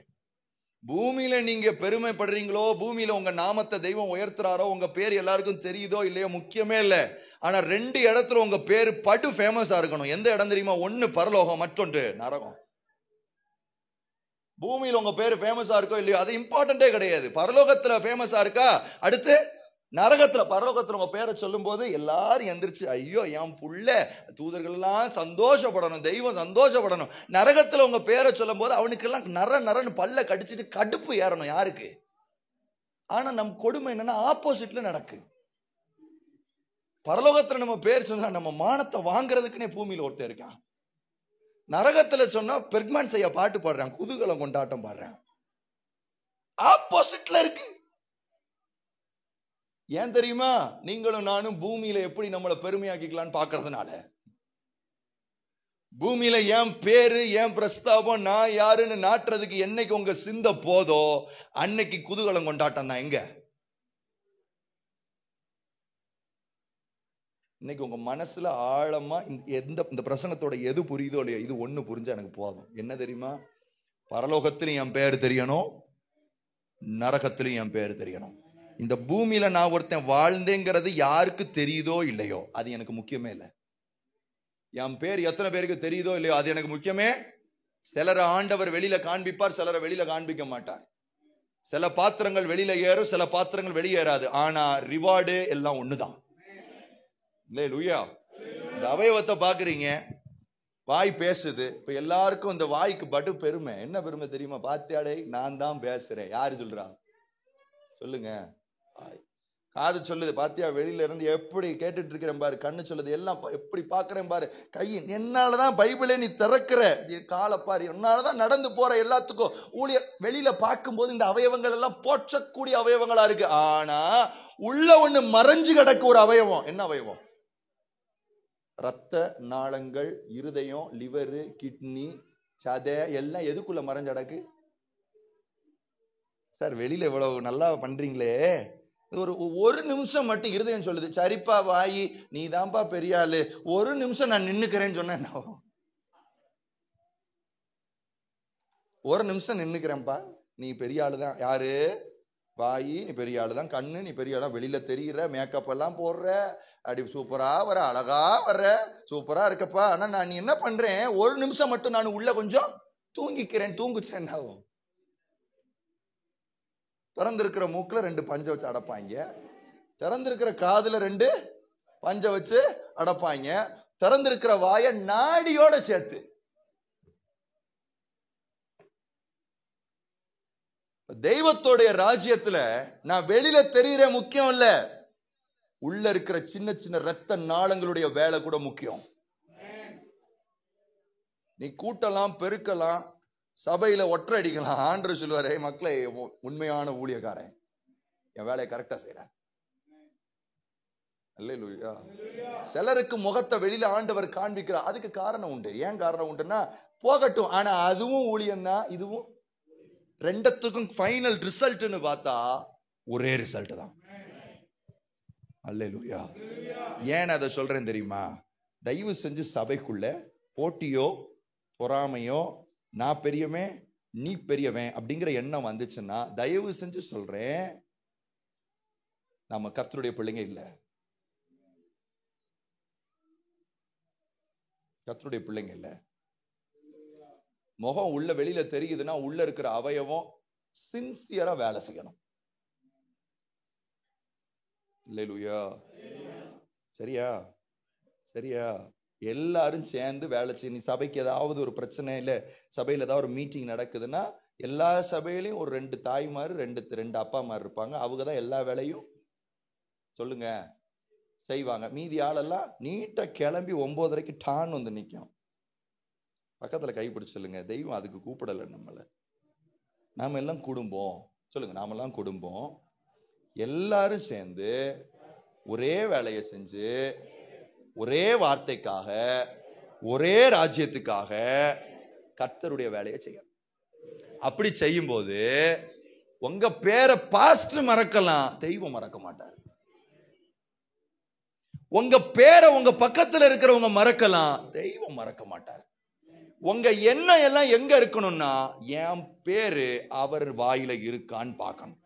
பூமியில நீங்க பெருமைப்படுறீங்களோ, பூமியில உங்க நாமத்தை தெய்வம் உயர்த்துறாரோ, உங்க பேர் எல்லாருக்கும் தெரியுதோ இல்லையோ முக்கியமே இல்லை. ஆனா 2 இடத்துல உங்க பேரு படு ஃபேமஸா இருக்கணும். எந்த இடம் தெரியுமா? ஒன்னு பரலோகம், மற்றொன்று நரகம். பூமியில் உங்க பேர் ஃபேமஸா இருக்கோ இல்லையோ அது இம்பார்ட்டன்டே கிடையாது. பரலோகத்துல ஃபேமஸா இருக்கா, அடுத்து நரகத்துல. பரலோகத்துல உங்க பேரை சொல்லும் போது எல்லாரும் எந்திரிச்சு ஐயோ என் புள்ள, தூதர்கள் எல்லாம் சந்தோஷப்படணும், தெய்வம் சந்தோஷப்படணும். நரகத்துல உங்க பேரை சொல்லும் போது அவனுக்கெல்லாம் நரன்னு பல்ல கடிச்சிட்டு கடுப்பு ஏறணும். யாருக்கு? ஆனா நம் கொடுமை என்னன்னா ஆப்போசிட்ல நடக்கு. பரலோகத்துல நம்ம பேர் சொன்னா நம்ம மானத்தை வாங்குறதுக்குன்னே பூமியில ஒருத்தர் இருக்கான். நரகத்துல சொன்னா பெர்க்மேன் செய்ய பாட்டு பாடுறான், குதூகலம் கொண்டாட்டம் பாடுறான். ஆப்போசிட்ல இருக்கு. ஏன் தெரியுமா? நீங்களும் நானும் பூமியில எப்படி நம்மளை பெருமையாக்கிக்கலான்னு பாக்குறதுனால. பூமியில என் பேரு என் பிரஸ்தாபம் நான் யாருன்னு நாட்டுறதுக்கு என்னைக்கு உங்க சிந்த போதோ அன்னைக்கு குதூகலம் கொண்டாட்டம் தான். எங்க இன்னைக்கு உங்க மனசுல ஆழமா இந்த பிரசங்கத்தோட எது புரியுதோ இல்லையோ, இது ஒண்ணு புரிஞ்சா எனக்கு போதும். என்ன தெரியுமா? பரலோகத்திலும் என் பேர் தெரியணும், நரகத்திலும் என் பேர் தெரியணும். இந்த பூமியில நான் ஒருத்தன் வாழ்ந்தேங்கிறது யாருக்கு தெரியுதோ இல்லையோ அது எனக்கு முக்கியமே இல்லை. என் பேர் எத்தனை பேருக்கு தெரியுதோ இல்லையோ அது எனக்கு முக்கியமே. சிலரை ஆண்டவர் வெளியில காண்பிப்பார், சிலரை வெளியில காண்பிக்க மாட்டார். சில பாத்திரங்கள் வெளியில ஏறும், சில பாத்திரங்கள் வெளியேறாது. ஆனா ரிவார்டு எல்லாம் ஒண்ணுதான். இல்லையா? இந்த அவயவத்தை பாக்குறீங்க, வாய் பேசுது. இப்ப எல்லாருக்கும் இந்த வாய்க்கு பட்டு பெருமை. என்ன பெருமை தெரியுமா? பாத்தியாடே நான் தான் பேசுறேன். யாரு சொல்றா? சொல்லுங்க. காது சொல்லுது, பாத்தியா வெளியில இருந்து எப்படி கேட்டுட்டு இருக்கிறேன் பாரு. கண்ணு சொல்லுது, எல்லாம் எப்படி பாக்குறேன் பாரு. கை என்னாலதான் பைபிளே நீ திறக்கிற, காலை பாரு, என்னாலதான் நடந்து போற. எல்லாத்துக்கும் ஊழிய வெளியில பார்க்கும்போது இந்த அவயவங்கள் எல்லாம் போற்றக்கூடிய அவயவங்களா இருக்கு. ஆனா உள்ள ஒண்ணு மறைஞ்சு கிடக்கு ஒரு அவயவம். என்ன அவயவம்? ரத்த நாளங்கள், இருதயம், லிவரு, கிட்னி, சதை எல்லாம் எதுக்குள்ள மறைஞ்சடக்கு? சார் வெளியில இவ்வளவு நல்லா பண்றீங்களே, ஒரு நிமிஷம் மட்டும் இருதயம் சொல்லுது, சரிப்பா வாயி நீ தான்ப்பா பெரிய ஆளு, ஒரு நிமிஷம் நான் நின்னுக்கிறேன்னு சொன்ன என்ன? ஒரு நிமிஷம் நின்னுக்கிறேன்ப்பா, நீ பெரிய ஆளுதான். யாரு? வாயி நீ பெரிய ஆளுதான், கண்ணு நீ பெரிய ஆளா, வெளியில தெரியுற, மேக்கப் எல்லாம் போடுற, அப்படி சூப்பரா வர, அழகா வர்ற, சூப்பரா இருக்கப்பா. ஆனா நான் நீ என்ன பண்றேன், ஒரு நிமிஷம் மட்டும் நான் உள்ள கொஞ்சம் தூங்கிக்கிறேன். தூங்குச்சேன் ஆகும். திறந்திருக்கிற மூக்குல 2 பஞ்சை வச்சு அடைப்பாங்க, திறந்திருக்கிற காதுல 2 பஞ்சை வச்சு அடைப்பாங்க, திறந்திருக்கிற வாய நாடியோட சேர்த்து. தெய்வத்தோடைய ராஜ்யத்துல நான் வெளியில தெரியுற முக்கியம் இல்ல, உள்ள இருக்கிற சின்ன சின்ன ரத்த நாளங்களுடைய வேலை கூட முக்கியம். நீ கூட்டலாம், பெருக்கலாம், சபையில ஒற்றை அடிக்கலாம். ஆண்டவர் சொல்லுவாரு, மக்களை உண்மையான ஊழியக்காரன் என் வேலையை கரெக்டா செய்யறேன். அல்லேலூயா. சிலருக்கு முகத்தை வெளியில ஆண்டவர் காண்பிக்கிறார். அதுக்கு காரணம் உண்டு. ஏன் காரணம் உண்டுன்னா போகட்டும். ஆனா அதுவும் ஊழியம் தான், இதுவும். ரெண்டத்துக்கும் ஃபைனல் ரிசல்ட்னு பார்த்தா ஒரே ரிசல்ட் தான். அல்லேலூயா. ஏன் அதை சொல்றேன் தெரியுமா? தயவு செஞ்சு சபைக்குள்ள போட்டியோ பொறாமையோ, நான் பெரியவன் நீ பெரியவன் அப்படிங்கிற எண்ணம் வந்துச்சுன்னா தயவு செஞ்சு சொல்றேன், நம்ம கர்த்தருடைய பிள்ளைங்க இல்ல. கர்த்தருடைய பிள்ளைங்க இல்ல. முகம் உள்ள வெளியில தெரியுதுன்னா உள்ள இருக்கிற அவயவம் சின்சியரா வேலை செய்யணும். அல்லேலூயா. சரியா? சரியா? எல்லாரும் சேர்ந்து வேலை செய்யணும். சபைக்கு ஏதாவது ஒரு பிரச்சனை இல்ல, சபையில ஏதாவது ஒரு மீட்டிங் நடக்குதுன்னா எல்லா சபையிலையும் ஒரு 2 தாய்மார் 2 அப்பாமார் இருப்பாங்க. அவங்க தான் எல்லா வேலையும் சொல்லுங்க செய்வாங்க. மீதி ஆளெல்லாம் நீட்டா கிளம்பி 9:30 டான் வந்து நிற்கும். பக்கத்துல கைப்பிடிச்சு சொல்லுங்க, தெய்வம் அதுக்கு கூப்பிடல நம்மள. நாம எல்லாம் குடும்பம். சொல்லுங்க, நாமெல்லாம் குடும்பம். எல்லாரும் சேர்ந்து ஒரே வேலையை செஞ்சு ஒரே வார்த்தைக்காக ஒரே ராஜ்யத்துக்காக கர்த்தருடைய வேலையை செய்யணும். அப்படி செய்யும் போது உங்க பேரை பாஸ்டர் மறக்கலாம், தெய்வம் மறக்க மாட்டார். உங்க பேரை உங்க பக்கத்துல இருக்கிறவங்க மறக்கலாம், தெய்வம் மறக்க மாட்டார். உங்க எண்ணம் எல்லாம் எங்க இருக்கணும்னா என் பேரு அவர் வாயில இருக்கான்னு பார்க்கணும்.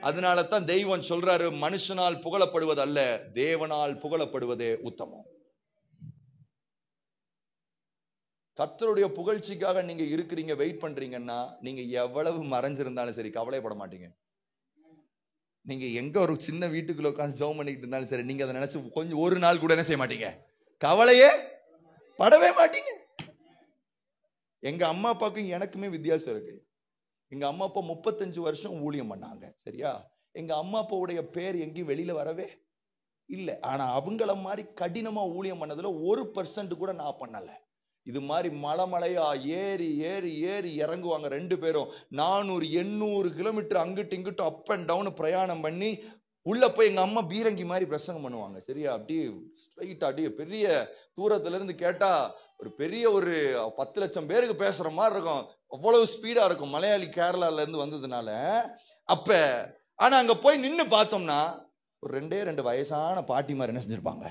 அதனால தான் தெய்வம் சொல்றாரு, மனுஷனால் புகழப்படுவது அல்ல, தேவனால் புகழப்படுவதே உத்தமம். கர்த்தருடைய புகழ்ச்சிக்காக நீங்க இருக்கிறீங்க, வெயிட் பண்றீங்கன்னா நீங்க எவ்வளவு மறைஞ்சிருந்தாலும் சரி கவலைப்பட மாட்டீங்க. நீங்க எங்க ஒரு சின்ன வீட்டுக்குள்ள உட்காந்து ஜெபம் பண்ணிட்டு இருந்தாலும் சரி, நீங்க அதை நினைச்சு கொஞ்சம் ஒரு நாள் கூட என்ன செய்ய மாட்டீங்க, கவலையே படவே மாட்டீங்க. எங்க அம்மா அப்பாவுக்கும் எனக்குமே வித்தியாசம் இருக்கு. எங்க அம்மா அப்பா 35 வருஷம் ஊழியம் பண்ணாங்க, சரியா? எங்க அம்மா அப்பாவுடைய பேர் எங்கேயும் வெளியில வரவே இல்லை. ஆனா அவங்கள மாதிரி கடினமா ஊழியம் பண்ணதுல 1% கூட நான் பண்ணல. இது மாதிரி மலைமலையா ஏறி ஏறி ஏறி இறங்குவாங்க 2 பேரும். 400-800 கிலோமீட்டர் அங்கிட்டு இங்கிட்டு அப் அண்ட் டவுன் பிரயாணம் பண்ணி உள்ள போய் எங்க அம்மா பீரங்கி மாதிரி பிரசங்கம் பண்ணுவாங்க, சரியா? அப்படியே ஸ்ட்ரைட்டா அப்படியே பெரிய தூரத்துல இருந்து கேட்டா ஒரு பெரிய ஒரு 10 லட்சம் பேருக்கு பேசுற மாதிரி இருக்கும். அவ்வளவு ஸ்பீடா இருக்கும், மலையாளி கேரளால இருந்து வந்ததுனால. அப்ப ஆனா அங்க போய் நின்னு பார்த்தோம்னா ஒரு 2 வயசான பாட்டி மாதிரி என்ன செஞ்சிருப்பாங்க.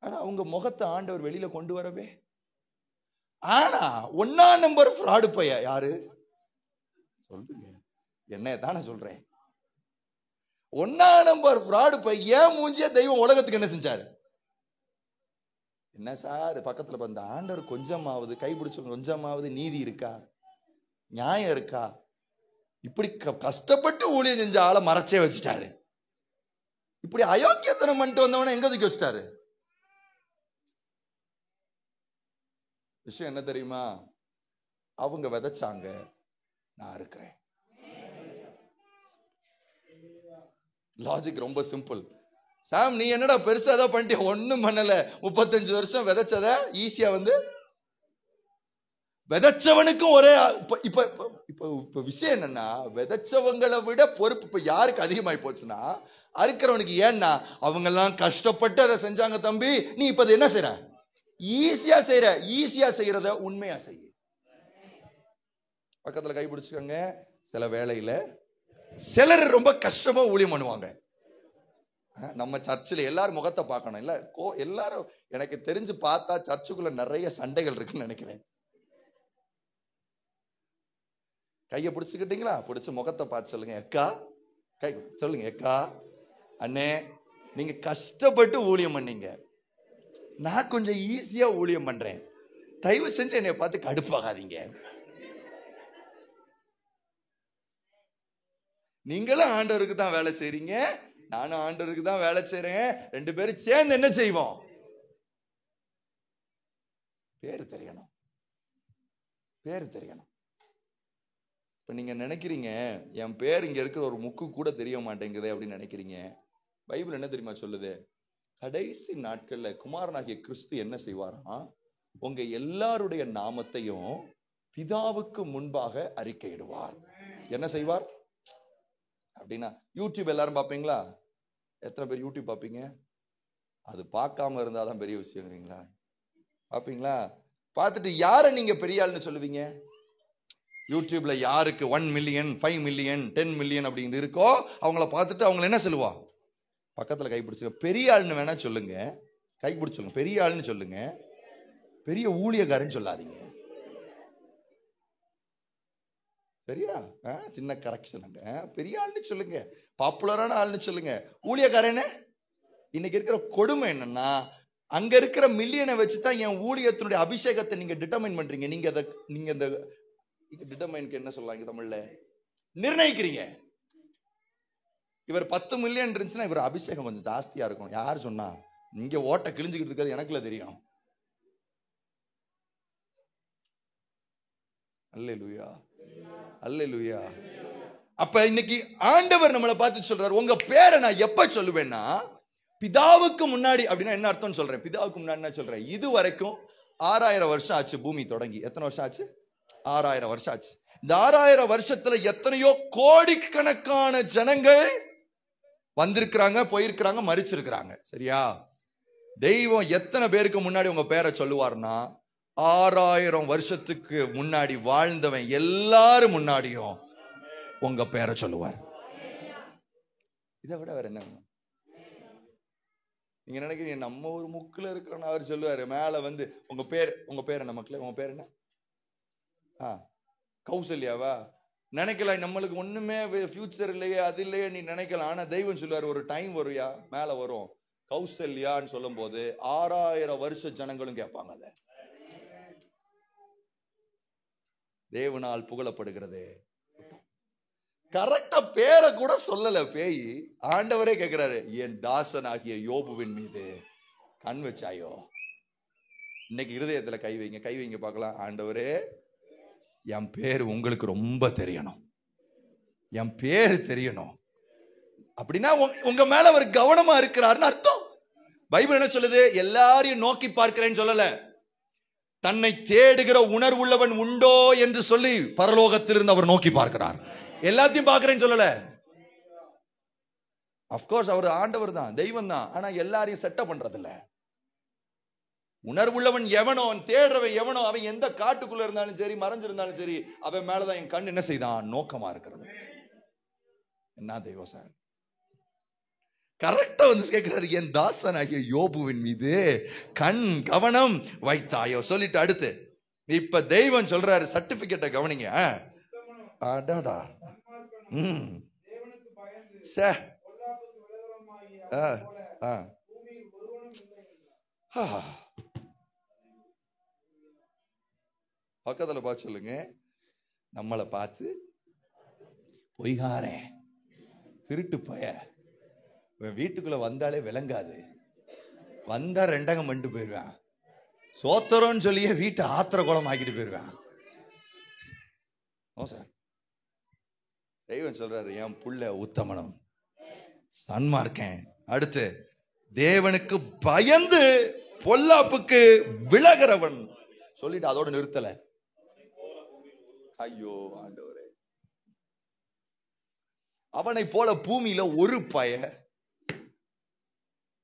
ஆனா அவங்க முகத்தை ஆண்டவர் வெளியில கொண்டு வரவே. ஆனா 1ஆம் நம்பர் ஃப்ராடு பைய யாரு சொல்லுங்க, என்ன தானே சொல்றேன். 1ஆம் நம்பர் ஃப்ராடு பைய ஏன் மூஞ்சிய தெய்வம் உலகத்துக்கு என்ன செஞ்சாரு? என்ன சார் பக்கத்துல வந்த ஆண்டவர் கொஞ்சமாவது கைப்பிடிச்ச கொஞ்சமாவது நீதி இருக்கா, நியாயம் இருக்கா? இப்படி கஷ்டப்பட்டு ஊழியம் செஞ்ச ஆளை மறைச்சே வச்சுட்டாரு. இப்படி அயோக்கியத்தனம் பண்ணிட்டு வந்தவன எங்க தூக்கி வச்சுட்டாரு? விஷயம் என்ன தெரியுமா? அவங்க விதைச்சாங்க, நான் இருக்கிறேன். லாஜிக் ரொம்ப சிம்பிள். சாம் நீ என்னடா பெருசா தான் பண்ணிட்டு ஒண்ணும் பண்ணல, 35 வருஷம் விதைச்சத ஈஸியா வந்து விதைச்சவனுக்கும் ஒரே. இப்ப இப்ப விஷயம் என்னன்னா, விதைச்சவங்களை விட பொறுப்பு இப்ப யாருக்கு அதிகமாயி போச்சுன்னா அறுக்கிறவனுக்கு. ஏன்னா அவங்க எல்லாம் கஷ்டப்பட்டு அதை செஞ்சாங்க தம்பி, நீ இப்ப என்ன செய்யற? ஈஸியா செய்யற. ஈஸியா செய்யறத உண்மையா செய்ய. பக்கத்துல கை பிடிச்சுக்கோங்க. சில வேளையில சிலர் ரொம்ப கஷ்டமா ஊழியம் பண்ணுவாங்க. நம்ம சர்ச்சில் எல்லாரும் முகத்தை பார்க்கணும் இல்ல, எல்லாரும் எனக்கு தெரிஞ்சு பார்த்தா சர்ச்சுக்குள்ள நிறைய சண்டைகள் இருக்குன்னு நினைக்கிறேன். கையை பிடிச்சுக்கிட்டீங்களா? பிடிச்ச முகத்தை பார்த்து சொல்லுங்க, எக்கா கை சொல்லுங்க, எக்கா அண்ணே நீங்க கஷ்டப்பட்டு ஊழியம் பண்ணீங்க, நான் கொஞ்சம் ஈஸியா ஊழியம் பண்றேன், தயவு செஞ்சு என்னை பார்த்து கடுப்பாகாதீங்க. நீங்களும் ஆண்டவருக்கு தான் வேலை செய்றீங்க, நானும் ஆண்டவருக்கு தான் வேலை செய்றேன். 2 பேரும் சேர்ந்து என்ன செய்வோம்? பேரு தெரியணும், பேரு தெரியணும். இப்ப நீங்க நினைக்கிறீங்க என் பேர் இங்க இருக்கிற ஒரு முக்கு கூட தெரிய மாட்டேங்குது அப்படின்னு நினைக்கிறீங்க. பைபிள் என்ன தெரியுமா சொல்லுது? கடைசி நாட்கள்ல குமாரனாகிய கிறிஸ்து என்ன செய்வாராம்? உங்க எல்லாருடைய நாமத்தையும் பிதாவுக்கு முன்பாக அறிக்கையிடுவார். என்ன செய்வார் அப்படின்னா, யூடியூப் எல்லாரும் பார்ப்பீங்களா? எத்தனை பேர் யூடியூப் பார்ப்பீங்க? அது பார்க்காம இருந்தாதான் பெரிய விஷயங்கிறீங்களா? பார்ப்பீங்களா? பார்த்துட்டு யாரை நீங்க பெரிய ஆள்னு சொல்லுவீங்க? யூடியூப்ல யாருக்கு 1 மில்லியன் 5 மில்லியன் 10 மில்லியன் அப்படின்னு இருக்கோ அவங்கள பார்த்துட்டு அவங்கள என்ன சொல்லுவா? பக்கத்துல கை பிடிச்சுங்க. பெரிய ஆள்னு வேணா சொல்லுங்க, கை பிடிச்சுங்க. பெரிய ஆள்னு சொல்லுங்க, பெரிய ஊழியக்காரன்னு சொல்லாதீங்க, சரியா? சின்ன கரெக்ஷன். பெரிய ஆள்னு சொல்லுங்க, பாப்புலரான ஆள்னு சொல்லுங்க. ஊழியக்காரன்னு இன்னைக்கு இருக்கிற கொடுமை என்னன்னா, அங்க இருக்கிற மில்லியனை வச்சுதான் என் ஊழியத்தினுடைய அபிஷேகத்தை நீங்க டிட்டர்மைன் பண்றீங்க. நீங்க இந்த டிட்டர்மைனுக்கு என்ன சொல்லலாம் தமிழ்ல? நிர்ணயிக்கிறீங்க. இவர் 10 மில்லியன் இருந்துச்சுன்னா இவர் அபிஷேகம் கொஞ்சம் ஜாஸ்தியா இருக்கும். யார் சொன்னா? இங்க ஓட்ட கிழிஞ்சுக்கிட்டு இருக்கிறது எனக்குல தெரியும். அல்லேலூயா, அல்லேலூயா. அப்ப இன்னைக்கு ஆண்டவர் நம்மளை பார்த்து சொல்றாரு, உங்க பேரை நான் எப்ப சொல்லுவேன்னா பிதாவுக்கு முன்னாடி. அப்படின்னா என்ன அர்த்தம் சொல்றேன்? பிதாவுக்கு முன்னாடி சொல்றேன், இது வரைக்கும் 6000 வருஷம் ஆச்சு பூமி தொடங்கி. எத்தனை வருஷம் ஆச்சு? 6000 வருஷம் ஆச்சு. இந்த 6000 வருஷத்துல எத்தனையோ கோடிக்கணக்கான ஜனங்கள் வந்திருக்கிறாங்க, போயிருக்கிறாங்க, மரிச்சிருக்கிறாங்க, சரியா? தெய்வம் எத்தனை பேருக்கு முன்னாடி உங்க பேரை சொல்லுவார்னா 6000 வருஷத்துக்கு முன்னாடி வாழ்ந்தவன் எல்லாரும் முன்னாடியும் உங்க பேரை சொல்லுவார். இதை விட வேற என்ன? நீங்க நினைக்கிறீங்க நம்ம ஒரு முக்குல இருக்கிறோன்னு அவர் சொல்லுவாரு. மேல வந்து உங்க பேர் என்ன மக்களே? உங்க பேர் என்ன? கௌசல்யாவா? நினைக்கலாம் நம்மளுக்கு ஒண்ணுமே ஃபியூச்சர் இல்லையே, அது இல்லையே நீ நினைக்கலாம். ஆனா தெய்வம் சொல்லுவாரு, ஒரு டைம் வருயா மேல வரும், கௌசல்யான்னு சொல்லும் போது 6000 வருஷ ஜனங்களும் கேட்பாங்க. அத தேவனால் புகழப்படுகிறது. கரெக்டா பேரை கூட சொல்லல பேய். ஆண்டவரே கேட்கிறாரு, என் தாசன் ஆகிய யோபுவின் மீது கண் வச்சாயோ? இன்னைக்கு இருதயத்துல கை வைங்க, கை வைங்க பார்க்கலாம். ஆண்டவரே, என் பேர் உங்களுக்கு ரொம்ப தெரியணும், என் பேரு தெரியணும். அப்படின்னா உங்க மேல அவர் கவனமா இருக்கிறாருன்னு அர்த்தம். பைபிள் என்ன சொல்லுது? எல்லாரையும் நோக்கி பார்க்கிறேன்னு சொல்லல, தன்னை தேடுகிற உணர்வுள்ளவன் உண்டோ என்று சொல்லி பரலோகத்திலிருந்து அவர் நோக்கி பார்க்கிறார். எல்லாத்தையும் பார்க்கிறேன்னு சொல்லல. அப்கோர்ஸ் அவர் ஆண்டவர் தான், தெய்வம் தான். ஆனா எல்லாரையும் செட்டப் பண்றது இல்ல. உணர்வுள்ளவன் எவனோ, அவன் தேடுறவன் எவனோ, அவன் எந்த காட்டுக்குள்ள இருந்தாலும் சரி, மறைஞ்சிருந்தாலும் சரி, அவன் மேலதான் என் கண் என்ன செய்தான்? நோக்கமா இருக்கிறது. என்ன தெய்வம் சார்? கரெக்டா வந்து கேட்கிறாரு, என் தாசனாகிய யோபுவின் மீது கண் கவனம் வைத்தாயோ சொல்லிட்டு அடுத்து இப்ப தெய்வம் சொல்றாரு, சர்டிபிகேட்டை கவனிங்க. அடாடா, பக்கத்துல பார்த்து சொல்லுங்க, நம்மளை பார்த்து பொய்காரே, திருட்டு பய, வீட்டுக்குள்ள வந்தாலே விளங்காது, வந்தா ரெண்டகம் பண்ணிட்டு போயிருவேன், சோத்தரோன்னு சொல்லியே வீட்டை ஆத்திர குளம் ஆக்கிட்டு போயிருவேன். சார், தெய்வம் சொல்றாரு, என் புள்ள உத்தமனும் சன்மார்க்கன். அடுத்து தேவனுக்கு பயந்து பொல்லாப்புக்கு விலகிறவன் சொல்லிட்டு அதோட நிறுத்தல. ஐயோ ஆண்டவரே, அவனை போல பூமியில ஒரு பய.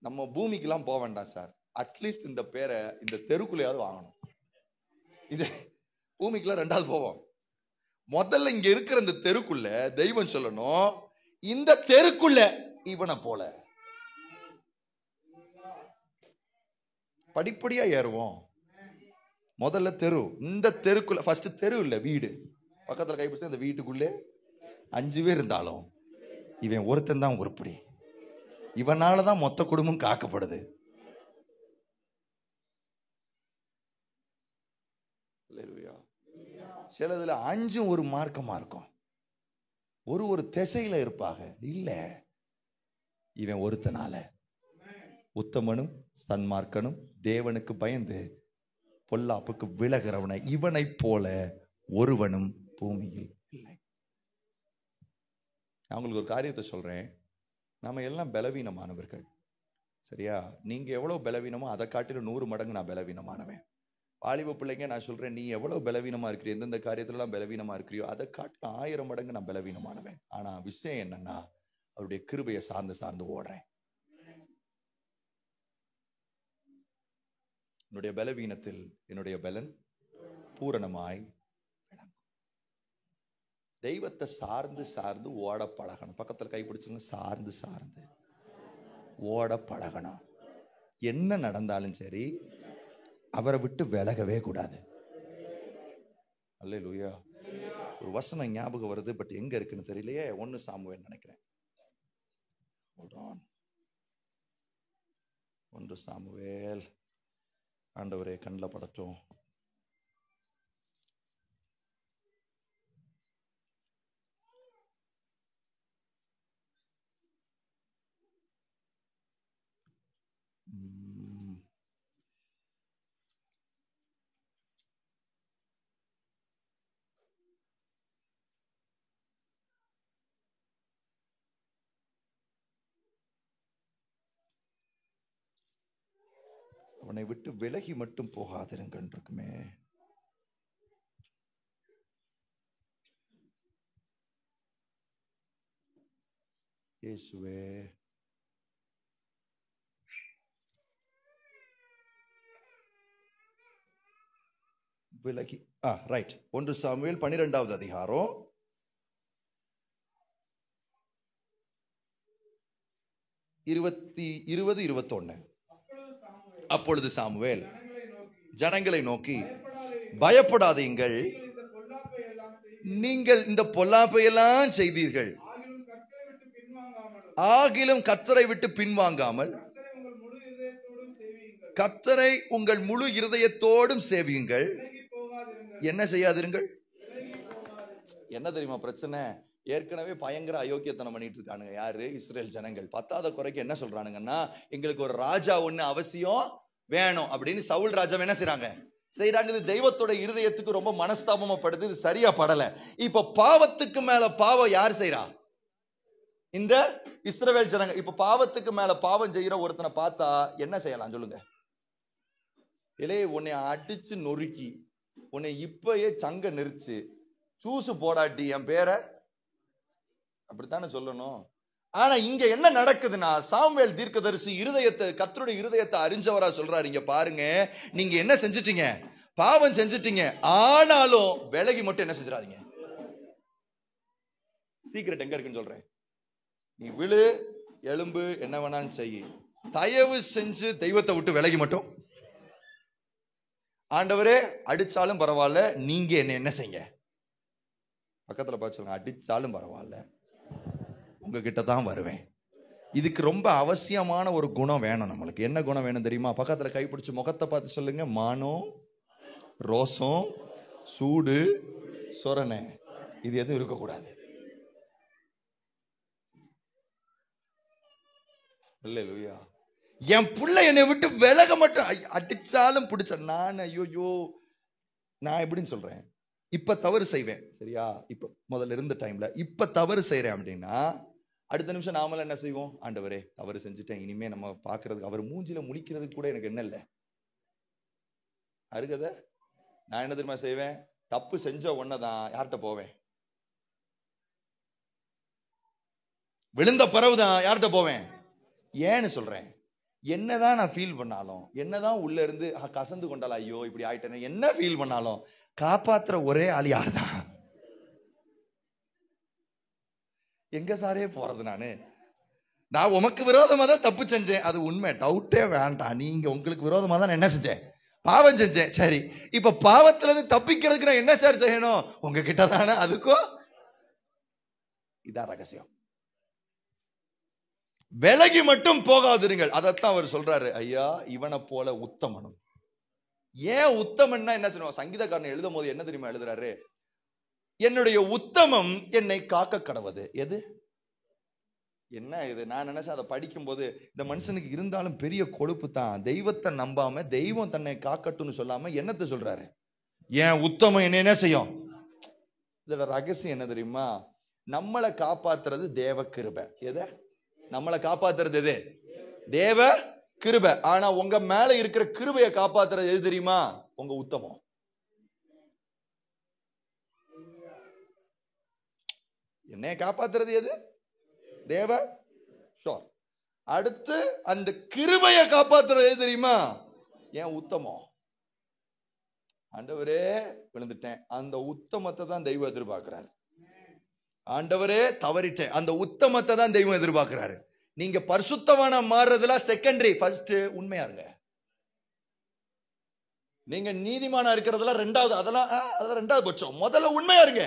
நம்ம பூமிக்கெல்லாம் போக வேண்டாம் சார், அட்லீஸ்ட் இந்த பேரை இந்த தெருக்குள்ளையாவது வாங்கணும். இது பூமிக்குள்ள ரெண்டாவது போவோம். முதல்ல இங்க இருக்கிற இந்த தெருக்குள்ள தெய்வம் சொல்லணும், இந்த தெருக்குள்ள இவனை போல. படிப்படியா ஏறுவோம். முதல்ல தெரு, இந்த தெருக்குள்ள ஃபர்ஸ்ட் தெரு இல்ல, வீடு. பக்கத்துல கைப்பிடிச்சு இந்த வீட்டுக்குள்ளே 5 பேர் இருந்தாலும் இவன் ஒருத்தன் தான் உருப்படி. இவனாலதான் மொத்த குடும்பம் காக்கப்படுது. சிலதுல 5 ஒரு மார்க்கமா இருக்கும், ஒரு திசையில இருப்பாங்க. இல்ல, இவன் ஒருத்தனால உத்தமனும் சன்மார்க்கனும் தேவனுக்கு பயந்து பொல்லாப்புக்கு விலகிறவனை இவனை போல ஒருவனும் பூமியில் இல்லை. நான் உங்களுக்கு ஒரு காரியத்தை சொல்றேன், நாம எல்லாம் பலவீனமானவர்கள், சரியா? நீங்க எவ்வளவு பலவீனமோ அதை காட்டிலும் 100 மடங்கு நான் பலவீனமானவன். வாலிப பிள்ளைங்க, நான் சொல்றேன், நீ எவ்வளவு பலவீனமா இருக்கிறியோ, எந்தெந்த காரியத்துல எல்லாம் பலவீனமா இருக்கிறியோ அதை காட்டிலும் 1000 மடங்கு நான் பலவீனமானவன். ஆனா விஷயம் என்னன்னா, அவருடைய கிருபையை சார்ந்து சார்ந்து ஓடுறேன். என்னுடைய பலவீனத்தில் என்னுடைய பலன் பூரணமாய் விளங்கும். தெய்வத்தை சார்ந்து சார்ந்து ஓட பழகணும். பக்கத்துல கைப்பிடிச்சுங்க, சார்ந்து சார்ந்து ஓட பழகணும். என்ன நடந்தாலும் சரி, அவரை விட்டு விலகவே கூடாது. அல்லேலூயா. ஒரு வசனம் ஞாபகம் வருது, பட் எங்க இருக்குன்னு தெரியலையே. 1 சாமுவேல் நினைக்கிறேன். 1 சாமுவேல். ஆண்டவரே கண்ணில் படட்டும். அவனை விட்டு விலகி மட்டும் போகாதிருங்கள் இருக்குமே. இயேசுவே, விலகி ரைட். 1 சாமுவேல் 12வது அதிகாரம் 20-21. அப்பொழுது சாமுவேல் ஜனங்களை நோக்கி, பயப்படாதீங்கள், நீங்கள் இந்த பொல்லாப்பையெல்லாம் செய்தீர்கள், ஆகிலும் கர்த்தரை விட்டு பின்வாங்காமல் கர்த்தரை உங்கள் முழு இருதயத்தோடும் சேவியுங்கள். என்ன செய்யாதிருங்கள்? என்ன தெரியுமா பிரச்சனை? ஏற்கனவே பயங்கர அயோக்கியத்தனம் பண்ணிட்டு இருக்கானுங்க. யாரு? இஸ்ரேல் ஜனங்கள். பத்தாத குறைக்கு என்ன சொல்றானுங்கன்னா, எங்களுக்கு ஒரு ராஜா ஒண்ணு அவசியம் வேணும் அப்படின்னு சவுல் ராஜா என்ன செய்றாங்க? இது தெய்வத்தோட இருதயத்துக்கு ரொம்ப மனஸ்தாபமாப்படுது. இது சரியா படல. இப்ப பாவத்துக்கு மேல பாவம் யார் செய்யறா? இந்த இஸ்ரவேல் ஜனங்க. இப்ப பாவத்துக்கு மேல பாவம் செய்யற ஒருத்தனை பார்த்தா என்ன செய்யலாம் சொல்லுங்க? இல்லையே, உன்னை அடிச்சு நொறுக்கி உன்னை இப்பயே சங்க நெரிச்சு சூசு போடாட்டி என் பேரை அப்படித்தானே சொல்லணும். ஆனா இங்க என்ன நடக்குதுன்னா, சாமுவேல் தீர்க்கதரிசி இருதயத்தை, கர்த்தருடைய இருதயத்தை அறிஞ்சவரா சொல்றாரு, இங்க பாருங்க, நீங்க என்ன செஞ்சிட்டீங்க? பாவம் செஞ்சிட்டீங்க. ஆனாலும் விலகி மட்டும் என்ன செஞ்சிடாதீங்க. சீக்கிரட் எங்க இருக்குன்னு சொல்றேன். நீ விழு, எலும்பு, என்ன வேணாலும் செய்ய, தயவு செஞ்சு தெய்வத்தை விட்டு விலகி மட்டும். ஆண்டவரே அடிச்சாலும் பரவாயில்ல, நீங்க என்ன செய்யுங்க? பக்கத்துல பார்த்து சொல்லுங்க, அடிச்சாலும் பரவாயில்ல, உங்ககிட்ட தான் வருவேன். இதுக்கு ரொம்ப அவசியமான ஒரு குணம் வேணும் நம்மளுக்கு. என்ன குணம் வேணும் தெரியுமா? பக்கத்துல கைப்பிடிச்சு முகத்தை பார்த்து சொல்லுங்க, மானம், ரோசம், சூடு, சொரணை, இது எதுவும் இருக்கக்கூடாது. அல்லேலூயா. என் புள்ள என்னை விட்டு விலக மட்டும், அடிச்சாலும் பிடிச்ச நான் ஐயோ நான் எப்படின்னு சொல்றேன், இப்ப தவறு செய்வேன் சரியா, இப்ப முதல்ல இருந்த டைம்ல இப்ப தவறு செய்யறேன் அப்படின்னா அடுத்த நிமிஷம் நாமளும் என்ன செய்வோம்? ஆண்டவரே தவறு செஞ்சுட்டேன், இனிமே நம்ம பாக்குறதுக்கு அவர் மூஞ்சில முழிக்கிறதுக்கு கூட எனக்கு என்ன இல்லை அருகத. நான் என்ன தெரியுமா செய்வேன்? தப்பு செஞ்ச உடனேதான் யார்கிட்ட போவேன்? விழுந்த பிறகுதான் யார்கிட்ட போவேன்? ஏன்னு சொல்றேன், என்னதான் நான் ஃபீல் பண்ணாலும், என்னதான் உள்ள இருந்து கசந்து கொண்டாலும், ஐயோ இப்படி ஆயிட்டேன் என்ன ஃபீல் பண்ணாலும், காப்பாத்துற ஒரே ஆள் யார்தான்? எங்க சாரே போறது? நான் உமக்கு விரோதமா தான் தப்பு செஞ்சேன், அது உண்மை, டவுட்டே வேண்டாம். நீங்க உங்களுக்கு விரோதமா தான் என்ன செஞ்சேன்? பாவம் செஞ்சேன். சரி, இப்ப பாவத்துல இருந்து தப்பிக்கிறதுக்கு நான் என்ன சார் செய்யணும்? உங்ககிட்ட தானே. அதுக்கும் இதான் ரகசியம். விலகி மட்டும் போகாதிருங்கள். அதைத்தான் அவர் சொல்றாரு, ஐயா இவனை போல உத்தமனும். ஏன் உத்தமன்னா என்ன சொல்லுவாங்க? சங்கீதக்காரன் எழுதும் போது என்ன தெரியுமா எழுதுறாரு? என்னுடைய உத்தமம் என்னை காக்க கடவது. எது என்ன இது? நான் நினைச்சேன் அதை படிக்கும் போது, இந்த மனுஷனுக்கு இருந்தாலும் பெரிய கொழுப்பு தான், தெய்வத்தை நம்பாம தெய்வம் தன்னை காக்கட்டும்னு சொல்லாம என்னத்தை சொல்றாரு? ஏன் உத்தமம் என்ன செய்யும்? இதோட ரகசியம் என்ன தெரியுமா? நம்மளை காப்பாத்துறது தேவ கிருபை. எதை நம்மளை காப்பாத்துறது? எது? தேவ கிருபை. ஆனா உங்க மேல இருக்கிற கிருபையை காப்பாத்துறது எது தெரியுமா? உங்க உத்தமம். என்னைய காப்பாத்துறது எது? தேவ ஷோர். அடுத்து அந்த கிருபையை காப்பாத்துறது எது தெரியுமா? ஏன் உத்தமம். ஆண்டவரே விழுந்துட்டேன், அந்த உத்தமத்தை தான் தெய்வம் எதிர்பார்க்கிறாரு. ஆண்டவரே தவறிட்டேன், அந்த உத்தமத்தை தான் தெய்வம் எதிர்பார்க்கிறாரு. நீங்க பரிசுத்தவான மாறுறதுல செகண்டரி, ஃபர்ஸ்ட் உண்மையா இருங்க. நீங்க நீதிமானா இருக்கிறதுல ரெண்டாவது, அதெல்லாம் ரெண்டாவது பட்சம். முதல்ல உண்மையா இருங்க.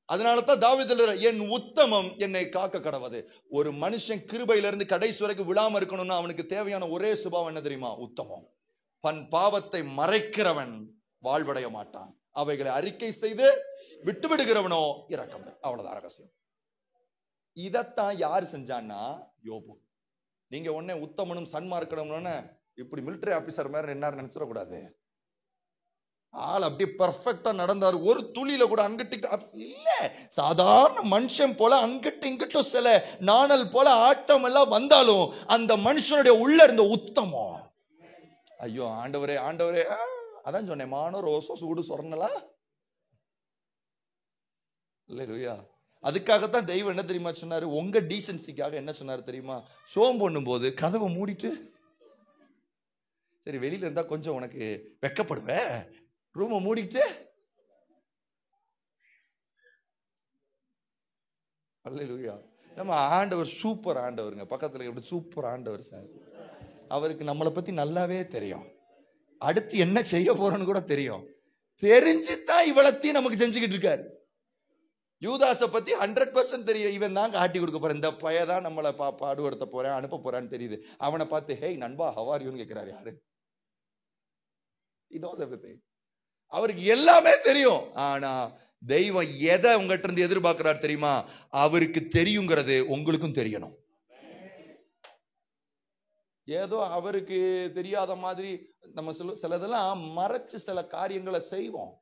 அதனாலதான் தாவீது, என் உத்தமம் என்னை காக்க கடவது. ஒரு மனுஷன் கிருபையில இருந்து கடைசி வரைக்கும் விழாம இருக்கணும்னா அவனுக்கு தேவையான ஒரே சுபாவம் என்ன தெரியுமா? உத்தமம். பன் பாவத்தை மறைக்கிறவன் வாழ்வடைய மாட்டான், அவைகளை அறிக்கை செய்து விட்டு விடுகிறவனோ இரக்கம். அவ்வளவுதான் ரகசியம். இதத்தான் யாரு செஞ்சான்னா யோபு. நீங்க உடனே உத்தமனும் சன்மார்க்கணும்னு இப்படி மிலிட்டரி ஆபீசர் மாதிரி என்ன நினைச்சிடக்கூடாது. ஆள் அப்படியே பெர்ஃபெக்டா நடந்தாரு, ஒரு துளியில கூட அங்கிட்டு இல்ல, சாதாரண மனுஷன் போல அங்கிட்டு இங்கிட்ட சில நாணல் போல ஆட்டம் எல்லாம் வந்தாலும் அந்த மனுஷனுடைய உள்ள இருந்த உத்தமம். ஐயோ ஆண்டவரே ஆண்டவரே, அதான் சொன்னேன், மானோ ரோசம் சூடு சொரணலா. இல்லையா? அதுக்காகத்தான் தெய்வம் என்ன தெரியுமா சொன்னாரு? உங்க டீசன்சிக்காக என்ன சொன்னாரு தெரியுமா? சோம் பண்ணும் போது கதவை மூடிட்டு, சரி வெளியில இருந்தா கொஞ்சம் உனக்கு வெக்கப்படுவ, ரூமை மூடிட்டு. அல்லேலூயா. நம்ம ஆண்டவர் சூப்பர் ஆண்டவருங்க. பக்கத்துல எப்படி சூப்பர் ஆண்டவர் சார். அவருக்கு நம்மளை பத்தி நல்லாவே தெரியும், அடுத்து என்ன செய்ய போறோன்னு கூட தெரியும். தெரிஞ்சுதான் இவ்வளத்தையும் நமக்கு செஞ்சுக்கிட்டு இருக்காரு. யூதாசை பத்தி 100% தெரியும். இவன் தான் காட்டி கொடுக்க போறேன், இந்த பையதான் நம்மளை பாடுபடுத்த போறேன், அனுப்ப போறான்னு தெரியுது. அவனை பார்த்து ஹே நண்பா ஹவ் ஆர் யூன்னு கேட்கிறாரு. யாரு? He knows everything. அவருக்கு எல்லாமே தெரியும். ஆனா தெய்வம் எதை உங்ககிட்ட இருந்து எதிர்பார்க்கிறார் தெரியுமா? அவருக்கு தெரியுங்கிறது உங்களுக்கும் தெரியணும். ஏதோ அவருக்கு தெரியாத மாதிரி நம்ம சிலதெல்லாம் மறைச்சு சில காரியங்களை செய்வோம்.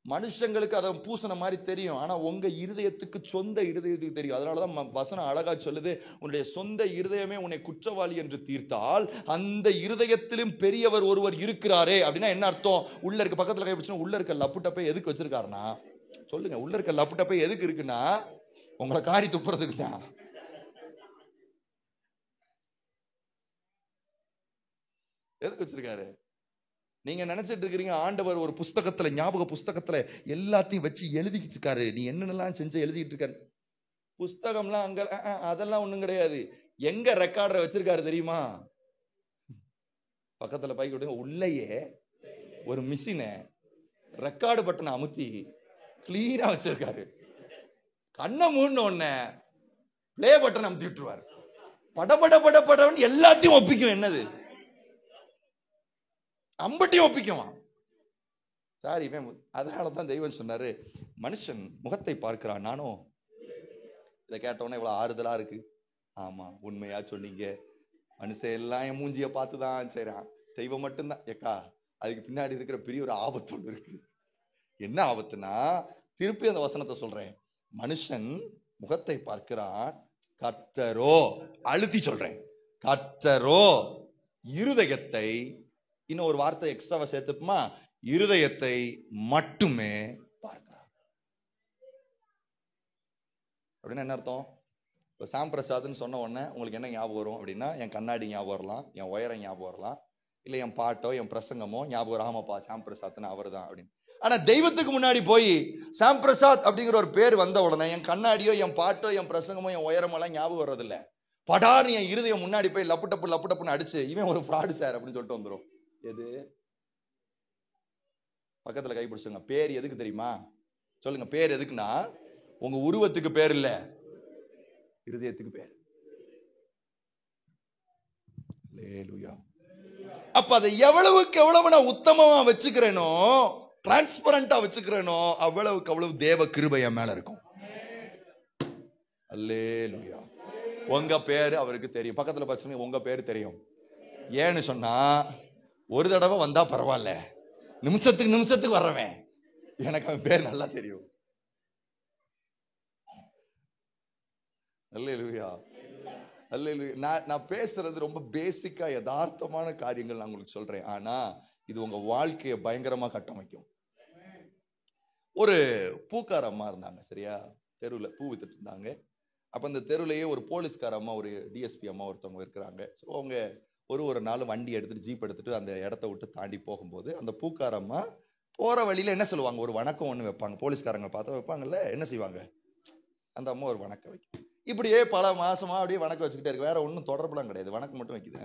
மனுஷங்களுக்கு அதை பூசண மாதிரி தெரியும். ஆனா உங்க இருதயத்துக்கு, சொந்த இருதயத்துக்கு தெரியும். அதனாலதான் வசனம் அழகா சொல்லுது, உன்னுடைய சொந்த இருதயமே உன்னை குற்றவாளி என்று தீர்த்தால் அந்த இருதயத்திலும் பெரியவர் ஒருவர் இருக்கிறாரே. அப்படின்னா என்ன அர்த்தம்? உள்ள இருக்க, பக்கத்துல கைப்பிடிச்சா உள்ள இருக்க லப்புட்டப்பை எதுக்கு வச்சிருக்காருன்னா, சொல்லுங்க, உள்ள இருக்க லப்புட்டப்பை எதுக்கு இருக்குன்னா உங்களை காரி துப்புறதுக்கு தான். எதுக்கு வச்சிருக்காரு? நீங்க நினைச்சிட்டு இருக்கிறீங்க ஆண்டவர் ஒரு புஸ்தகத்துல, ஞாபக புஸ்தகத்துல எல்லாத்தையும் வச்சு எழுதிக்கிட்டு இருக்காரு. நீ என்னென்னலாம் செஞ்ச எழுதிட்டு இருக்காரு. புஸ்தகம்லாம் அங்க அதெல்லாம் ஒண்ணும் கிடையாது. எங்க ரெக்கார்டரை வச்சிருக்காரு தெரியுமா? பக்கத்துல பைக் விடுங்க, உள்ளேயே ஒரு மிஷினை ரெக்கார்டு பட்டனை அமுத்தி கிளீனா வச்சிருக்காரு. கண்ணை மூடின உடனே பிளே பட்டனை அமுத்தி விட்டுருவாரு. படபட படபடன்னு எல்லாத்தையும் ஒப்பிக்கும். என்னது? அம்பட்டியும் ஒப்பிக்குவான். சாரி, அதனாலதான் தெய்வம் சொன்னாரு, மனுஷன் முகத்தை பார்க்கிறான், நானும். இதை கேட்டவொன்னே இவ்வளவு ஆறுதலா இருக்கு. ஆமா, உண்மையா சொன்னீங்க. மனுஷன் எல்லாம் என் மூஞ்சிய பார்த்துதான் செய்றான், தெய்வம் மட்டும்தான். ஏக்கா, அதுக்கு பின்னாடி இருக்கிற பெரிய ஒரு ஆபத்து ஒன்று இருக்கு. என்ன ஆபத்துனா, திருப்பி அந்த வசனத்தை சொல்றேன், மனுஷன் முகத்தை பார்க்கிறான், கர்த்தரோ, அழுத்தி சொல்றேன், கர்த்தரோ இருதயத்தை, இன்னும் ஒரு வார்த்தை எக்ஸ்ட்ராவா சேர்த்துப்போமா, இருதயத்தை மட்டுமே பார்க்கிறார். அப்படின்னா என்ன அர்த்தம்? இப்போ சாம் பிரசாத்னு சொன்ன உடனே உங்களுக்கு என்ன ஞாபகம் வரும் அப்படின்னா, என் கண்ணாடி ஞாபகம் வரலாம், என் உயரம் ஞாபகம் வரலாம், இல்லை என் பாட்டோ என் பிரசங்கமோ ஞாபகம் வரும். ஆமாப்பா, சாம் பிரசாத்னு அவர் தான் அப்படின்னு. ஆனா தெய்வத்துக்கு முன்னாடி போய் சாம் பிரசாத் அப்படிங்கிற ஒரு பேர் வந்த உடனே என் கண்ணாடியோ என் பாட்டோ என் பிரசங்கமோ என் உயரமெல்லாம் ஞாபகம் வர்றதில்ல. படார்னு என் இருதயம் முன்னாடி போய் லப்பு டப்புன்னு அடிச்சு, இவன் ஒரு ஃப்ராடு சார் அப்படின்னு சொல்லிட்டு வந்துடும். எது? பக்கத்துல கைப்பிடிச்சுங்க. பேர் எதுக்கு தெரியுமா? சொல்லுங்க, பேர் எதுக்குன்னா உங்க உருவத்துக்கு பேர் இல்ல, இருதயத்துக்கு பேர். அப்ப அதை எவ்வளவுக்கு எவ்வளவு நான் உத்தமமா வச்சுக்கிறேனோ, டிரான்ஸ்பரண்டா வச்சுக்கிறேனோ, அவ்வளவுக்கு அவ்வளவு தேவ கிருபை என் மேல இருக்கும். அல்லேலூயா. உங்க பேரு அவருக்கு தெரியும். பக்கத்துல பாத்தீங்கன்னா உங்க பேரு தெரியும். ஏன்னு சொன்னா, ஒரு தடவை வந்தா பரவாயில்ல, நிமிஷத்துக்கு வர்றவன் எனக்கு அவன் பேர் நல்லா தெரியும். அல்லேலூயா, அல்லேலூயா. நான் பேசுறது ரொம்ப பேசிக்கா யதார்த்தமான காரியங்கள் நான் உங்களுக்கு சொல்றேன். ஆனா இது உங்க வாழ்க்கையை பயங்கரமா கட்டமைக்கும். ஒரு பூக்கார அம்மா இருந்தாங்க, சரியா? தெருவில் பூ வித்துட்டு இருந்தாங்க. அப்ப அந்த தெருவுலயே ஒரு போலீஸ்கார அம்மா, ஒரு டிஎஸ்பி அம்மா ஒருத்தவங்க இருக்கிறாங்க. ஸோ அவங்க ஒரு நாள் வண்டி எடுத்துட்டு, ஜீப் எடுத்துட்டு அந்த இடத்த விட்டு தாண்டி போகும்போது அந்த பூக்கார அம்மா போற வழியில என்ன சொல்லுவாங்க, ஒரு வணக்கம் ஒண்ணு வைப்பாங்க. போலீஸ்காரங்க பார்த்தா வைப்பாங்கல்ல, என்ன செய்வாங்க, அந்த அம்மா ஒரு வணக்கம் வைக்கும். இப்படியே பல மாசமா அப்படியே வணக்கம் வச்சுக்கிட்டே இருக்கு. வேற ஒன்றும் தொடர்புலாம் கிடையாது, வணக்கம் மட்டும் வைக்குது.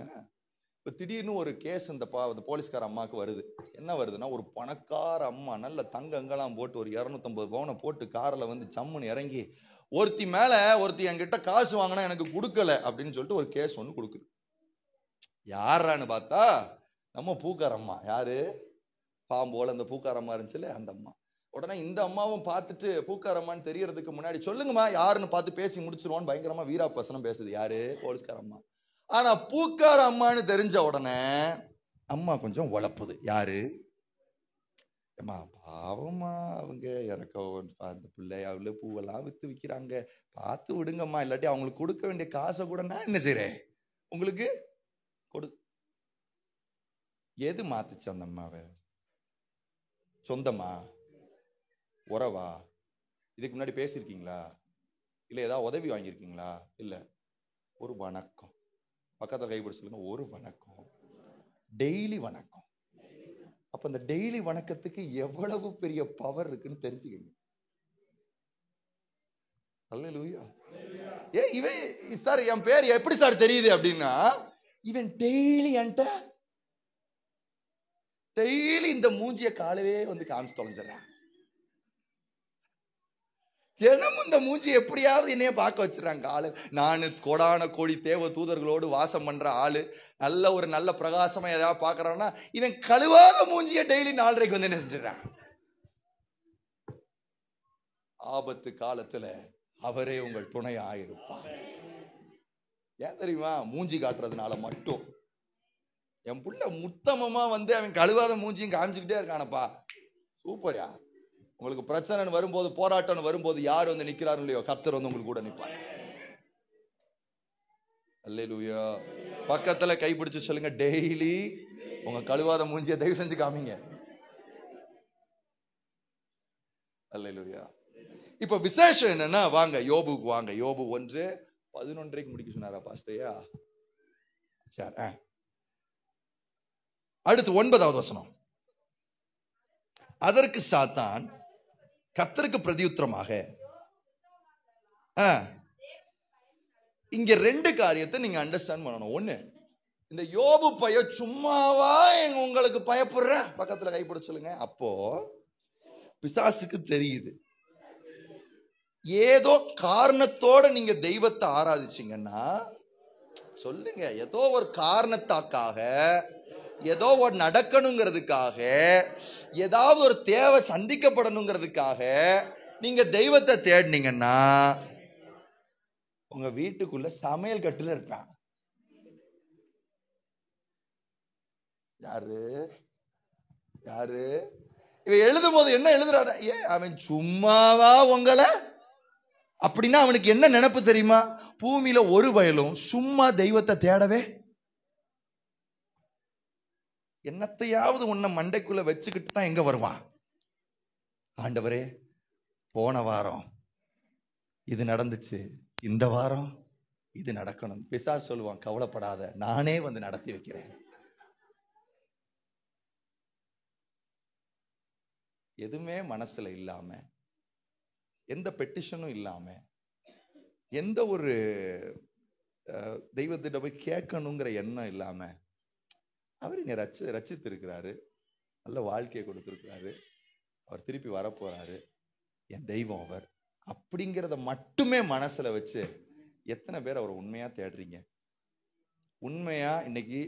இப்போ திடீர்னு ஒரு கேஸ் இந்த போலீஸ்கார அம்மாவுக்கு வருது. என்ன வருதுன்னா, ஒரு பணக்கார அம்மா நல்ல தங்கங்கெல்லாம் போட்டு ஒரு 250 பவுனை போட்டு காரில் வந்து ஜம்முன்னு இறங்கி, ஒருத்தி மேல ஒருத்தி என்கிட்ட காசு வாங்கினா எனக்கு கொடுக்கல அப்படின்னு சொல்லிட்டு ஒரு கேஸ் ஒன்று கொடுக்குது. யாரான்னு பார்த்தா நம்ம பூக்கார அம்மா. யாரு? பாம்போல அந்த பூக்கார அம்மா இருந்துச்சுல, அந்த அம்மா. உடனே இந்த அம்மாவும் பார்த்துட்டு பூக்கார அம்மான்னு தெரியறதுக்கு முன்னாடி, சொல்லுங்கம்மா யாருன்னு பார்த்து பேசி முடிச்சிருவோன்னு பயங்கரமா வீராப்பசனம் பேசுது. யாரு? போலீஸ்கார அம்மா. ஆனா பூக்கார அம்மான்னு தெரிஞ்ச உடனே அம்மா கொஞ்சம் உழப்புது. யாரு? அம்மா பாவம்மா, அவங்க இறக்க அந்த பிள்ளையாவில் பூவெல்லாம் வித்து விற்கிறாங்க, பார்த்து விடுங்கம்மா, இல்லாட்டி அவங்களுக்கு கொடுக்க வேண்டிய காசை கூட நான் என்ன செய்யறேன் உங்களுக்கு கொடு. எது மாத்துச்சு அந்த அம்மாவை? சொந்தமா? உறவா? இதுக்கு முன்னாடி பேசியிருக்கீங்களா? இல்லை ஏதாவது உதவி வாங்கியிருக்கீங்களா? இல்லை, ஒரு வணக்கம். பக்கத்தில் கைப்பிடி சொல்லுங்க, ஒரு வணக்கம், டெய்லி வணக்கம். அப்ப அந்த டெய்லி வணக்கத்துக்கு எவ்வளவு பெரிய பவர் இருக்குன்னு தெரிஞ்சுக்கங்க. அல்லேலூயா. இவன் சார் என் பேர் எப்படி சார் தெரியுது அப்படின்னா, இவன் டெய்லி என்கிட்ட டெய்லி இந்த மூஞ்சிய காலவே வந்து காமிச்சு தொலைஞ்சிடறான். தினமும் இந்த மூஞ்சி எப்படியாவது என்னைய பார்க்க வச்சிடறாங்க ஆளு. நானு கோடான கோடி தேவ தூதர்களோடு வாசம் பண்ற ஆளு, நல்ல ஒரு நல்ல பிரகாசமா ஏதாவது பாக்குறான்னா இவன் கழுவாத மூஞ்சிய டெய்லி 4:30 வந்து என்ன செஞ்சிடறான். ஆபத்து காலத்துல அவரே உங்கள் துணையா இருப்பார். ஏன் தெரியுமா? மூஞ்சி காட்டுறதுனால மட்டும். என் புள்ள முத்தமமா வந்து அவன் கழுவாத மூஞ்சியும் காமிச்சுக்கிட்டே இருக்கானப்பா, சூப்பர்யா. உங்களுக்கு பிரச்சனை வரும்போது, போராட்டம் வரும்போது யார் வந்து நிக்கிறாரு இல்லையோ, கர்த்தர் வந்து உங்களுக்கு கூட நிற்பார். அல்லேலூயா. பக்கத்துல கைப்பிடிச்சு சொல்லுங்க, டெய்லி உங்க கழுவாத மூஞ்சியை தயவு செஞ்சு காமிங்க. அல்லேலூயா. இப்ப விசேஷம் என்னன்னா, வாங்க யோபுக்கு வாங்க. யோபு 1:11 முடிக்க சொன்னாரா பாஸ்டர்யா? சரி, அடுத்து 9வது வசனம். அதற்கு சாத்தான் கர்த்தருக்கு பிரதியுத்தரமாக, இங்க 2 காரியத்தை நீங்க அண்டர்ஸ்டாண்ட் பண்ணணும். ஒண்ணு, இந்த யோபு பைய சும்மாவா உங்களுக்கு பயப்படுற, பக்கத்துல கைப்பிடிச்சு சொல்லுங்க. அப்போ பிசாசுக்கு தெரியுது, ஏதோ காரணத்தோட நீங்க தெய்வத்தை ஆராதிச்சீங்கன்னா, சொல்லுங்க, ஏதோ ஒரு காரணத்தாக்காக, ஏதோ ஒரு நடக்கணுங்கிறதுக்காக, ஏதாவது ஒரு தேவை சந்திக்கப்படணுங்கிறதுக்காக நீங்க தெய்வத்தை தேடினீங்கன்னா உங்க வீட்டுக்குள்ள சமையல் கட்டுல இருப்பான். யாரு யாரு இவ எழுதும் போது என்ன எழுதுறாரு? அவன் சும்மாவா உங்களை அப்படின்னா அவனுக்கு என்ன நினைப்பு தெரியுமா? பூமியில ஒரு வயலும் சும்மா தெய்வத்தை தேடவே, என்னத்தையாவது உன்னை மண்டைக்குள்ள வச்சுக்கிட்டு தான் எங்க வருவான். ஆண்டவரே, போன வாரம் இது நடந்துச்சு, இந்த வாரம் இது நடக்கணும். பிசாசு சொல்லுவான், கவலைப்படாத, நானே வந்து நடத்தி வைக்கிறேன். எதுவுமே மனசுல இல்லாம, எந்த பெட்டிஷனும் இல்லாம, எந்த ஒரு தெய்வத்திட்ட போய் கேட்கணுங்கிற எண்ணம் இல்லாம அவர் என்னை ரச்சித்து இருக்கிறாரு, நல்ல வாழ்க்கையை கொடுத்திருக்கிறாரு, அவர் திருப்பி வரப்போறாரு, என் தெய்வம் அவர் அப்படிங்கிறத மட்டுமே மனசுல வச்சு எத்தனை பேர் அவர் உண்மையா தேடுறீங்க? உண்மையா இன்னைக்கு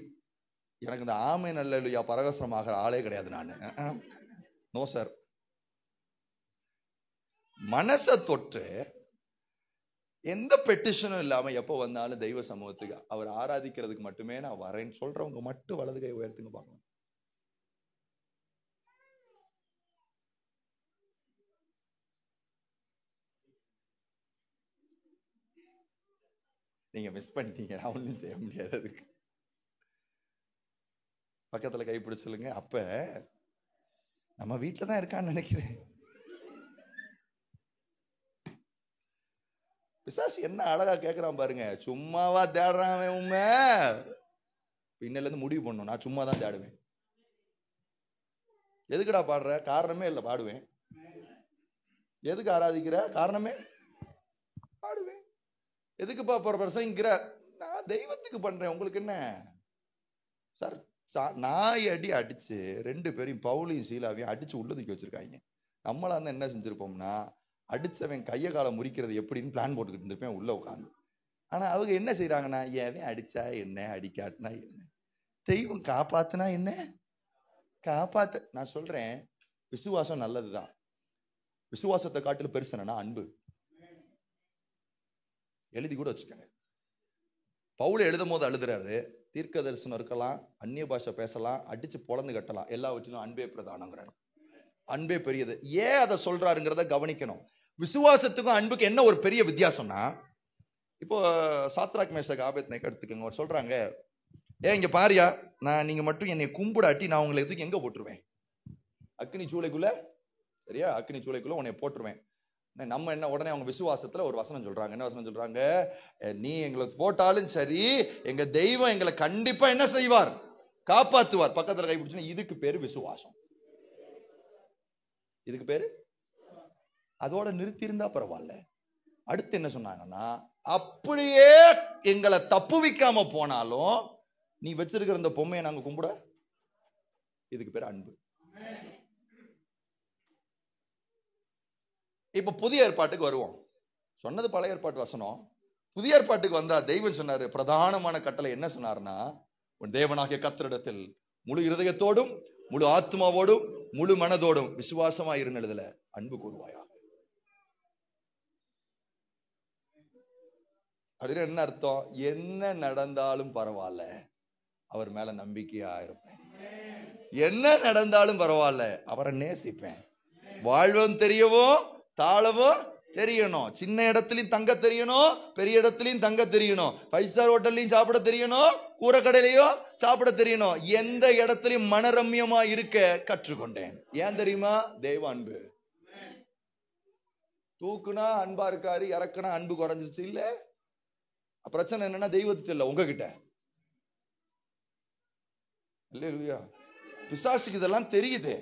எனக்கு இந்த ஆமை நல்ல பரவசமாகிற ஆளே கிடையாது நான். No sir. மனசை தொட்டு எந்த பெட்டிஷனும் இல்லாம எப்போ வந்தாலும் தெய்வ சமூகத்துக்கு அவர் ஆராதிக்கிறதுக்கு மட்டுமே நான் வரேன்னு சொல்றவங்க மட்டும் வலது கை உயர்த்துங்க பார்க்கணும். நீங்க மிஸ் பண்ணிட்டீங்க, நான் ஒன்றும் செய்ய முடியாது. அதுக்கு பக்கத்துல கை பிடிச்சலுங்க. அப்ப நம்ம வீட்டுல தான் இருக்கான்னு நினைக்கிறேன். பிசாசு என்ன அழகா கேட்கிறான் பாருங்க, சும்மாவா தேடுறான் உண்மை. இன்னையில இருந்து முடிவு பண்ணும், நான் சும்மா தான் தேடுவேன். எதுக்குடா பாடுற? காரணமே இல்லை, பாடுவேன். எதுக்கு ஆராதிக்கிற? காரணமே, பாடுவேன். எதுக்குப்பா பிரசங்கிக்கிற? நான் தெய்வத்துக்கு பண்றேன். உங்களுக்கு என்ன சார்? நாய் அடி அடிச்சு 2 பேரையும், பவுலையும் சீலாவையும் அடிச்சு உள்ளதுக்கு வச்சிருக்காங்க. நம்மளா இருந்தா என்ன செஞ்சிருப்போம்னா, அடிச்சவன் கைய காலை முறிக்கிறது எப்படின்னு பிளான் போட்டுக்கிட்டு இருந்திருப்பேன் உள்ள உட்காந்து. ஆனா அவங்க என்ன செய்யறாங்கன்னா, ஏன் அடிச்சா என்ன, அடிக்காட்டினா என்ன, தெய்வம் காப்பாத்துனா என்ன, காப்பாத்த. நான் சொல்றேன், விசுவாசம் நல்லதுதான். விசுவாசத்தை காட்டில பெருசு என்னன்னா அன்பு. எழுதி கூட வச்சுக்கோங்க. பவுல் எழுதும் போது அழுதுறாரு, தீர்க்க தரிசனம் இருக்கலாம், அந்நிய பாஷை பேசலாம், அடிச்சு பொழந்து கட்டலாம், எல்லாவற்றிலும் அன்பே பிரதானங்கிறாரு. அன்பே பெரியது. ஏன் அதை சொல்றாருங்கிறத கவனிக்கணும். விசுவாசத்துக்கும் அன்புக்கு என்ன ஒரு பெரிய வித்தியாசம்னா, இப்போ சாத்ராக் மேஷாக் ஆபேத்நேகோ எடுத்துக்கோங்க. அவர் சொல்றாங்க, இங்க பாரியா, நீங்க மட்டும் என்னை கும்பிடாட்டி நான் உங்களை எதுக்கு எங்க போட்டுருவேன்? அக்னி சூளைக்குள்ள. சரியா? அக்னி சூளைக்குள்ள உன்னை போட்டுருவேன். நம்ம என்ன உடனே அவங்க விசுவாசத்துல ஒரு வசனம் சொல்றாங்க. என்ன வசனம் சொல்றாங்க? நீ எங்களை போட்டாலும் சரி, எங்க தெய்வம் எங்களை கண்டிப்பா என்ன செய்வார்? காப்பாத்துவார். பக்கத்துல கைப்பிடிச்சு. இதுக்கு பேரு விசுவாசம். இதுக்கு பேரு. அதோட நிறுத்தி இருந்தா பரவாயில்ல. அடுத்து என்ன சொன்னாங்கன்னா, அப்படியே எங்களை தப்புவிக்காம போனாலும் நீ வச்சிருக்கிற இந்த பொம்மையை நாங்க கும்பிட, இதுக்கு பேரு அன்பு. இப்ப புதிய ஏற்பாட்டுக்கு வருவோம். சொன்னது பழைய ஏற்பாட்டு வசனம். புதிய ஏற்பாட்டுக்கு வந்தா தெய்வம் சொன்னாரு, பிரதானமான கட்டளை என்ன சொன்னார்னா, உன் தேவனாகிய கர்த்தரிடத்தில் முழு இருதயத்தோடும் முழு ஆத்மாவோடும் முழு மனதோடும் விசுவாசமா இருந்ததுல அன்பு கூறுவாயா. அப்படின்னு என்ன அர்த்தம்? என்ன நடந்தாலும் பரவாயில்ல, அவர் மேல நம்பிக்கையா இருப்பேன். என்ன நடந்தாலும் பரவாயில்ல, அவரை நேசிப்பேன். வாழ்வும் தெரியவும் தாழவும் தெரியணும். சின்ன இடத்துலயும் தங்க தெரியணும், பெரிய இடத்துலயும் தங்க தெரியணும். 5 ஸ்டார் ஹோட்டல்லையும் சாப்பிட தெரியணும், கூரைக்கடையிலையும் சாப்பிட தெரியணும். எந்த இடத்துலயும் மனரம்யமா இருக்க கற்றுக்கொண்டேன். ஏன் தெரியுமா? தெய்வ அன்பு. தூக்குனா அன்பா இருக்காரு, இறக்குனா அன்பு குறைஞ்சிருச்சு. இல்ல, பிரச்சனை என்னன்னா தெய்வத்துக்கு இல்ல, உங்ககிட்ட. அல்லேலூயா. பிசாசுக்கு இதெல்லாம் தெரியுது.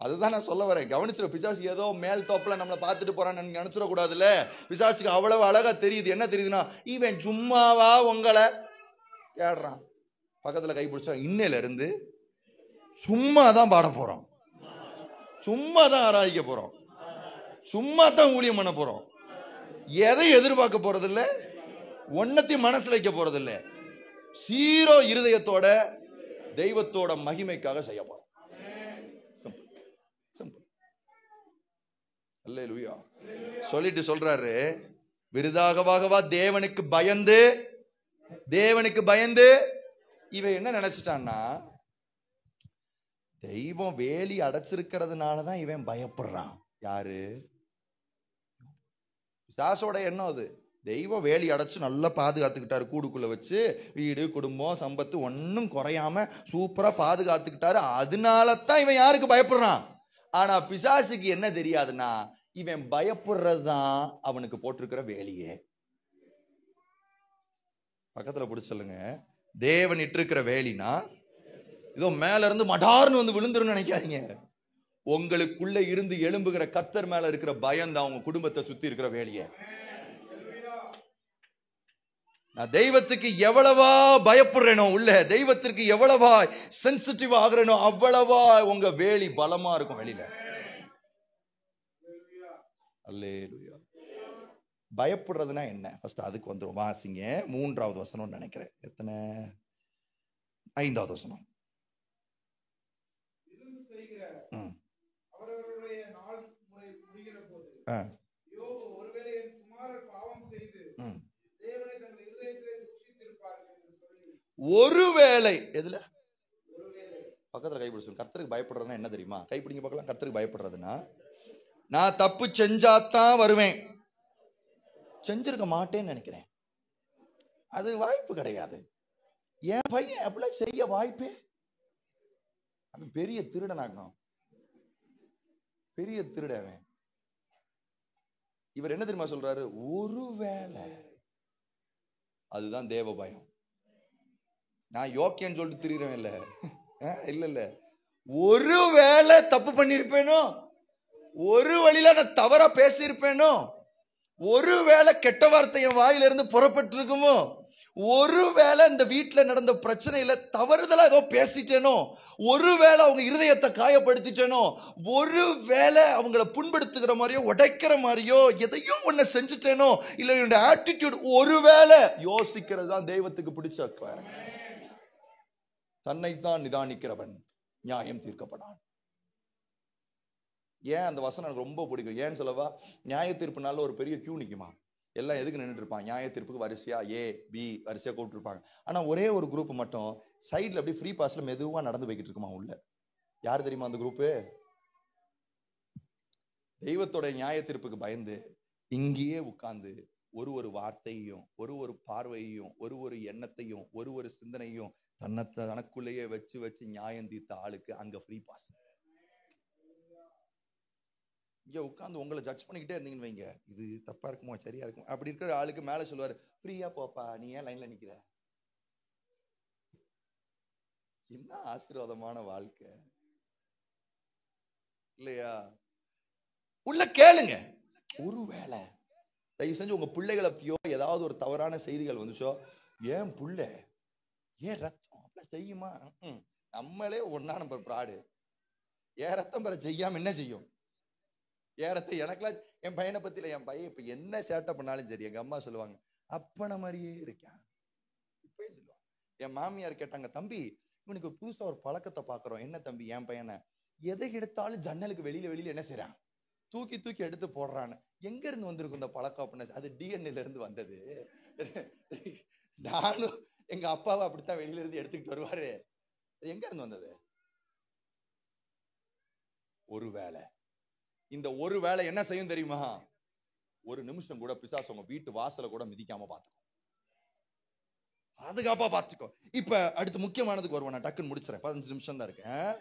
அதுதான் நான் சொல்ல வரேன். கவனிச்சிட. பிசாசு ஏதோ மேல் தோப்புல நம்மளை பார்த்துட்டு போறான்னு நினைச்சிடக்கூடாதுல்ல. பிசாசுக்கு அவ்வளவு அழகா தெரியுது. என்ன தெரியுதுன்னா, இவன் சும்மாவா உங்களை தேடுறான். பக்கத்துல கை பிடிச்சா, இன்னையில இருந்து சும்மா தான் பாட போறோம், சும்மா தான் ஆராய்க்க போறோம், சும்மா தான் ஊழியம் பண்ண போறோம். எதை எதிர்பார்க்க போறது இல்ல, ஒன்னத்தையும் மனசுல வைக்க போறது இல்ல. சீரோ இருதயத்தோட தெய்வத்தோட மகிமைக்காக செய்ய போறோம். அல்லேலூயா. சொல்லிட்டு சொல்றாரு, விருதாகவாகவா தேவனுக்கு பயந்து இவன் என்ன நினைச்சிட்டான்னா, தெய்வம் வேலி அடைச்சிருக்கிறதுனாலதான் இவன் பயப்படுறான். யாரு? பிசாசோட எண்ணம் அது. தெய்வம் வேலி அடைச்சு நல்லா பாதுகாத்துக்கிட்டாரு, கூடுக்குள்ள வச்சு வீடு குடும்பம் சம்பத்து ஒன்னும் குறையாம சூப்பரா பாதுகாத்துக்கிட்டாரு. அதனால தான் இவன் யாருக்கு பயப்படுறான். ஆனா பிசாசுக்கு என்ன தெரியாதுன்னா, இவன் பயப்படுறதுதான் அவனுக்கு போட்டிருக்கிற வேலையே. பக்கத்துல பிடிச்சு சொல்லுங்க, தேவன் இட்டிருக்கிற வேலினா இதோ மேல இருந்து மடார்னு வந்து விழுந்துரும் நினைக்காதீங்க. உங்களுக்குள்ள இருந்து எழும்புகிற கர்த்தர் மேல இருக்கிற பயம் தான் உங்க குடும்பத்தை சுத்தி இருக்கிற வேலையே. நான் தெய்வத்துக்கு எவ்வளவா பயப்படுறேனோ, உள்ள தெய்வத்திற்கு எவ்வளவா சென்சிட்டிவ் ஆகுறேனோ, அவ்வளவா உங்க வேலி பலமா இருக்கும் வெளியில. அல்லேலூயா. பயப்படுறதுனா என்ன? ஃபர்ஸ்ட் அதுக்கு வந்துரும். வாசிங்க 3வது வசனம் நினைக்கிறேன். எத்தனை? 5வது வசனம். ஒருவேளை எதுல? பக்கத்துல கைப்பிடிச்சு. கர்த்தருக்கு பயப்படுறதுனா என்ன தெரியுமா? கைப்பிடிங்க பார்க்கலாம். கர்த்தருக்கு பயப்படுறதுனா, நான் தப்பு செஞ்சாத்தான் வருவேன், செஞ்சிருக்க மாட்டேன்னு நினைக்கிறேன். அது வாய்ப்பு கிடையாது. என் பையன் அப்படிலாம் செய்ய வாய்ப்பே. அது பெரிய திருடனாகும், பெரிய திருடவன். இவர் என்ன தெரியுமா சொல்றாரு? ஒருவேளை. அதுதான் தேவ பயம். நான் யோக்கியன்னு சொல்லிட்டு திரிகிறேன் இல்ல, இல்ல. ஒருவேளை தப்பு பண்ணிருப்பேனோ, ஒரு வழியில நான் தவறா பேசியிருப்பேனோ, ஒருவேளை கெட்ட வார்த்தை என் வாயிலிருந்து புறப்பட்டு இருக்குமோ, ஒருவேளை இந்த வீட்டுல நடந்த பிரச்சனையில தவறுதலா ஏதோ பேசிட்டேனோ, ஒருவேளை அவங்க இருதயத்தை காயப்படுத்திட்டேனோ, ஒருவேளை அவங்கள புண்படுத்துகிற மாதிரியோ உடைக்கிற மாதிரியோ எதையும் ஒன்ன செஞ்சுட்டேனோ, இல்ல என்னோட ஆட்டிடியூட், ஒருவேளை யோசிக்கிறது தான் தெய்வத்துக்கு பிடிச்ச. தன்னைத்தான் நிதானிக்கிறவன் நியாயம் தீர்க்கப்படான். ஏன் அந்த வசனம் எனக்கு ரொம்ப பிடிக்கும். ஏன்னு சொல்லவா? நியாய தீர்ப்புனால ஒரு பெரிய கியூ நிக்குமா. எல்லாம் எதுக்கு நின்றுட்டு இருப்பாங்க? நியாய தீர்ப்புக்கு வரிசையா A B வரிசையா கூப்பிட்டு இருப்பாங்க. ஆனா ஒரே ஒரு குரூப் மட்டும் சைட்ல அப்படியே ஃப்ரீ பாஸ்ல மெதுவா நடந்து போய்கிட்டு இருக்குமா உள்ள. யார் தெரியுமா அந்த குரூப்பு? தெய்வத்தோட நியாய தீர்ப்புக்கு பயந்து இங்கேயே உட்கார்ந்து ஒரு வார்த்தையையும் ஒரு பார்வையையும் ஒரு எண்ணத்தையும் ஒரு சிந்தனையும் தனக்குள்ளேயே வச்சு நியாயம் தீர்த்த ஆளுக்கு அங்க ஃப்ரீ பாஸ். இங்க உட்காந்து உங்களை ஜட்ஜ் பண்ணிக்கிட்டே இருந்தீங்கன்னு வைங்க, இது தப்பா இருக்குமோ சரியா இருக்குமோ அப்படி இருக்கிற ஆளுக்கு மேல சொல்லுவாரு, ஃப்ரீயா போப்பா, நீ ஏன் லைன்ல நிக்கிற. என்ன ஆசீர்வாதமான வாழ்க்கை இல்லையா? உள்ள கேளுங்க. ஒருவேளை தயவு செஞ்சு உங்க பிள்ளைகளை பத்தியோ ஏதாவது ஒரு தவறான செய்திகள் வந்துச்சோ, ஏன் புள்ள ஏன் ரத்தம் அப்படி செய்யுமா? நம்மளே ஒன்னா நம்பர் பிராடு. ஏன் ரத்தம் பெற செய்யாம என்ன செய்யும்? ஏறத்தை எனக்குலாம் என் பையனை பத்தில, என் பையன் இப்ப என்ன சேட்டை பண்ணாலும் சரி எங்க அம்மா சொல்லுவாங்க அப்பன மாதிரியே இருக்கான். இப்பயும் சொல்லுவாங்க. என் மாமியார் கேட்டாங்க, தம்பி இவனுக்கு புதுசா ஒரு பழக்கத்தை பாக்குறோம். என்ன தம்பி? என் பையனை எதை எடுத்தாலும் ஜன்னலுக்கு வெளியில என்ன செய்யறான், தூக்கி தூக்கி எடுத்து போடுறான்னு. எங்க இருந்து வந்திருக்கும் இந்த பழக்கம் அப்படின்னு? அது டிஎன்ஏல இருந்து வந்தது. நானும் எங்க அப்பாவை அப்படித்தான் வெளியில இருந்து எடுத்துக்கிட்டு வருவாரு. எங்க இருந்து வந்தது? ஒரு வேலை. இந்த ஒரு வேலை என்ன செய்யும் தெரியுமா? ஒரு நிமிஷம் கூட பிசாசு உங்க வீட்டு வாசல கூட மிதிக்காம பாத்துக்கோ, பாதுகாப்பா பாத்துக்கோ. இப்ப அடுத்து முக்கியமானதுக்கு வருவேன், நான் டக்குன்னு முடிச்சிடறேன். 15 நிமிஷம் தான் இருக்கேன்.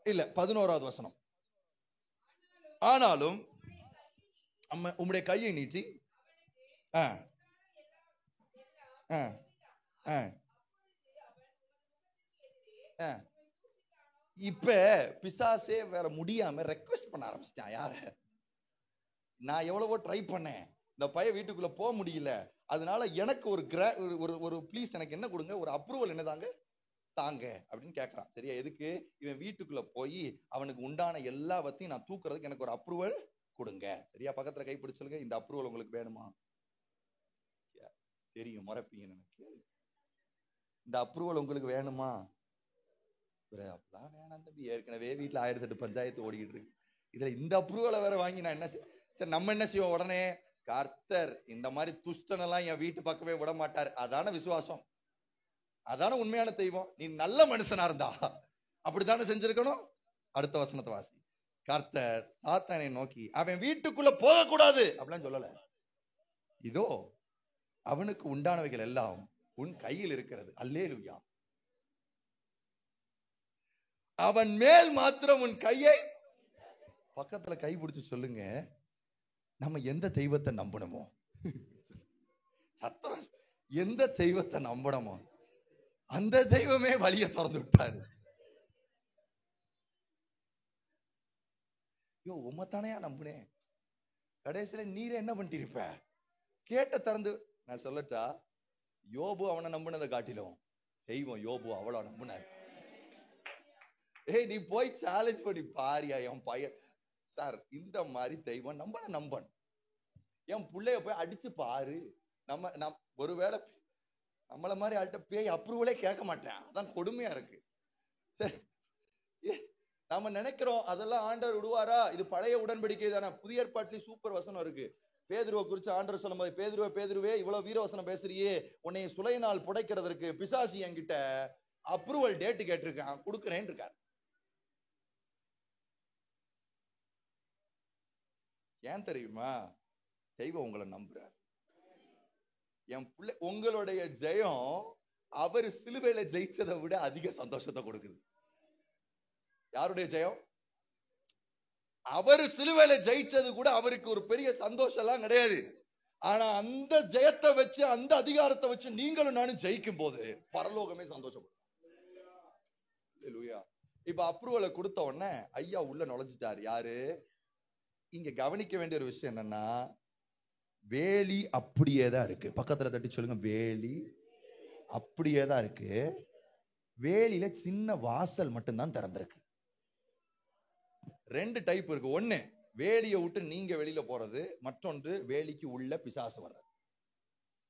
இல்ல 11வது வசனம். ஆனாலும் உம்முடைய கையை நீட்டி இப்ப பிசாசே வேற முடியாம ரெக்வெஸ்ட் பண்ண ஆரம்பிச்சிட்டான். யார? நான் எவ்வளவோ ட்ரை பண்ணேன், இந்த பையன் வீட்டுக்குள்ள போக முடியல, அதனால எனக்கு ஒரு ப்ளீஸ் எனக்கு என்ன கொடுங்க, ஒரு அப்ரூவல் என்னதாங்க தாங்க அப்படின்னு கேட்கறான். சரியா? எதுக்கு? இவன் வீட்டுக்குள்ள போய் அவனுக்கு உண்டான எல்லாவற்றையும் நான் தூக்குறதுக்கு எனக்கு ஒரு அப்ரூவல் கொடுங்க. சரியா? பக்கத்துல கை பிடிச்சலுங்க, இந்த அப்ரூவல் உங்களுக்கு வேணுமா? தெரியும் முறைப்பீங்க எனக்கு. இந்த அப்ரூவல் உங்களுக்கு வேணுமா? அப்படிலாம் வேணாம் தம்பி, ஏற்கனவே வீட்டுல 1008 பஞ்சாயத்து ஓடிக்கிட்டு இருக்கு, இதுல இந்த அப்ரூவலை வேற வாங்கி நான் என்ன சரி நம்ம என்ன செய்வோம்? உடனே கர்த்தர் இந்த மாதிரி துஷ்டனெல்லாம் என் வீட்டு பக்கமே விட மாட்டார். அதான விசுவாசம், அதான உண்மையான தெய்வம். நீ நல்ல மனுஷனா இருந்தா அப்படித்தானே செஞ்சிருக்கணும். அடுத்த வசனத்தை வாசி. கர்த்தர் சாத்தானை நோக்கி, அவன் வீட்டுக்குள்ள போக கூடாது அப்படிலாம் சொல்லல, இதோ அவனுக்கு உண்டானவைகள் எல்லாம் உன் கையில் இருக்கிறது, அல்லேலூயா, அவன் மேல் மாத்திரம் உன் கையை. பக்கத்துல கை பிடிச்சு சொல்லுங்க, நம்ம எந்த தெய்வத்தை நம்பணுமோ, சத்தம், எந்த தெய்வத்தை நம்பணுமோ அந்த தெய்வமே வழியை திறந்து விட்டாரு. யோ உம்மத்தானையா நம்புனேன், கடைசியில நீரே என்ன பண்ணிட்டு இருப்ப? கேட்ட திறந்து. நான் சொல்லட்டா, யோபு அவனை நம்பினதை காட்டிலும் தெய்வம் யோபு அவ்வளோ நம்பினார். நீ போய் சேலஞ்ச் பண்ணி பாரியா என் பையன் சார், இந்த மாதிரி தெய்வம் நம்பன் என் பிள்ளைய போய் அடிச்சு பாரு. நம்ம ஒருவேளை நம்மள மாதிரி ஆள்கிட்ட பேய் அப்ரூவலே கேட்க மாட்டேன், அதான் கொடுமையா இருக்கு. சரி, நாம நினைக்கிறோம் அதெல்லாம் ஆண்டவர் விடுவாரா? இது பழைய உடன்படிக்கை தானே. புதிய ஏற்பாட்டிலேயே சூப்பர் வசனம் இருக்கு. பேதுருவை குறித்து ஆண்டவர் சொல்லும் போது, பேதுருவே இவ்வளவு வீரவசனம் பேசுறியே, உன்னை சுளையினால் புடைக்கிறதற்கு பிசாசி என்கிட்ட அப்ரூவல் டேட் கேட்டிருக்கான், கொடுக்குறேன்னு இருக்காரு. ஏன் தெரியுமா? தெய்வம் உங்களை நம்புறார். என் பிள்ளை, உங்களுடைய ஜெயம் அவர் சிலுவையில ஜெயிச்சதை விட அதிக சந்தோஷத்தை கொடுக்குது. யாருடைய ஜெயம்? அவர் சிலுவையில ஜெயிச்சது கூட அவருக்கு ஒரு பெரிய சந்தோஷம் எல்லாம் கிடையாது. ஆனா அந்த ஜெயத்தை வச்சு, அந்த அதிகாரத்தை வச்சு நீங்களும் நானும் ஜெயிக்கும் போது பரலோகமே சந்தோஷப்படும். இப்ப அப்ரூவலை கொடுத்த உடனே ஐயா உள்ள நுழைஞ்சிட்டாரு. யாரு? இங்க கவனிக்க வேண்டிய ஒரு விஷயம் என்னன்னா, வேலி அப்படியே தான் இருக்கு. பக்கத்துல தட்டி சொல்லுங்க, வேலி அப்படியே தான் இருக்கு. வேலியில சின்ன வாசல் மட்டும்தான் திறந்திருக்கு. 2 டைப் இருக்கு. ஒண்ணு வேலியை விட்டு நீங்க வெளியில போறது, மற்றொன்று வேலிக்கு உள்ள பிசாசு வர்றது.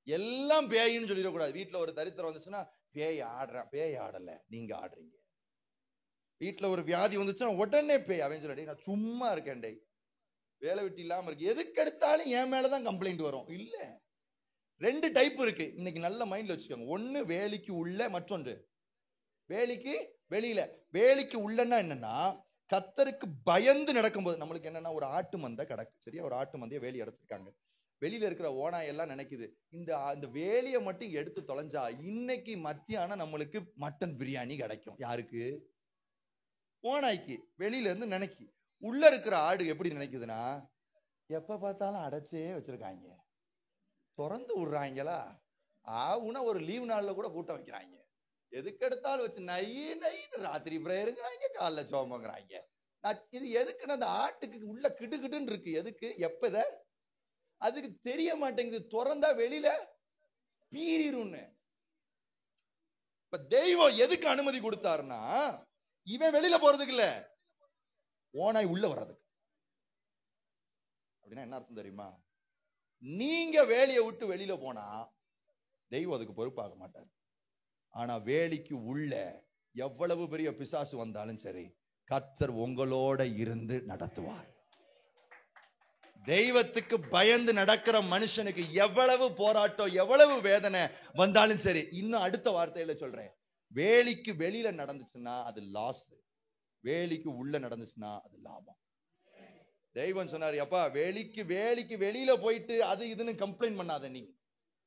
எல்லாம் பேயின்னு சொல்லிடக்கூடாது. வீட்டுல ஒரு தரித்திரம் வந்துச்சுன்னா பேய் ஆடுறான், பேய் ஆடல, நீங்க ஆடுறீங்க. வீட்டுல ஒரு வியாதி வந்துச்சுன்னா உடனே பேய். அவன் சொல்ல, நான் சும்மா இருக்கேன், டே வேலை வெட்டி இல்லாம இருக்கு, எதுக்கு எடுத்தாலும் என் மேலதான் கம்ப்ளைண்ட் வரும். இல்ல, 2 டைப் இருக்கு. இன்னைக்கு நல்ல மைண்ட்ல வச்சுக்கோங்க. ஒண்ணு வேலிக்கு உள்ள, மற்றொன்று வேலிக்கு வெளியில. வேலிக்கு உள்ளன்னா என்னன்னா, கர்த்தருக்கு பயந்து நடக்கும்போது நம்மளுக்கு என்னன்னா, ஒரு ஆட்டு மந்தை கிடக்கு. சரியா? ஒரு ஆட்டு மந்தைய வேலி அடைச்சிருக்காங்க. வெளியில இருக்கிற ஓனாய் எல்லாம் நினைக்குது, இந்த வேலியை மட்டும் எடுத்து தொலைஞ்சா இன்னைக்கு மத்தியானம் நம்மளுக்கு மட்டன் பிரியாணி கிடைக்கும். யாருக்கு? ஓனாய்க்கு. வெளியில இருந்து நினைக்கி. உள்ள இருக்கிற ஆடு எப்படி நினைக்குதுன்னா, எப்ப பார்த்தாலும் அடைச்சே வச்சிருக்காங்க, திறந்து விடுறாங்களா, ஆவுனா ஒரு லீவ் நாள்ல கூட கூட்டம் வைக்கிறாங்க, எதுக்கு எடுத்தாலும் வச்சு நைன்னு ராத்திரி பிரேயருங்கிறாங்க, காலைல சோமங்கிறாங்க. இது எதுக்குன்னு அந்த ஆட்டுக்கு உள்ள கிட்டுக்கிட்டுன்னு இருக்கு. எதுக்கு? எப்ப அதுக்கு தெரிய மாட்டேங்குது. திறந்தா வெளியில பீரிருன்னு. இப்ப தெய்வம் எதுக்கு அனுமதி கொடுத்தாருன்னா, இவன் வெளியில போறதுக்கு இல்ல, ஓனாய் உள்ள வர்றதுக்கு. அப்படின்னா என்ன அர்த்தம் தெரியுமா? நீங்க வேலியை விட்டு வெளியில போனா தெய்வம் அதுக்கு பொறுப்பாக மாட்டார். ஆனா வேலிக்கு உள்ள எவ்வளவு பெரிய பிசாசு வந்தாலும் சரி, கர்த்தர் உங்களோட இருந்து நடத்துவார். தெய்வத்துக்கு பயந்து நடக்கிற மனுஷனுக்கு எவ்வளவு போராட்டம், எவ்வளவு வேதனை வந்தாலும் சரி, இன்னும் அடுத்த வார்த்தையில சொல்றேன், வேலிக்கு வெளியில நடந்துச்சுன்னா அது லாஸ், வேலிக்கு உள்ள நடந்துச்சுன்னா அது லாபம். தெய்வம் சொன்னார், அப்பா வேலிக்கு வெளியில போயிட்டு அது இதுன்னு கம்ப்ளைண்ட் பண்ணாத, நீ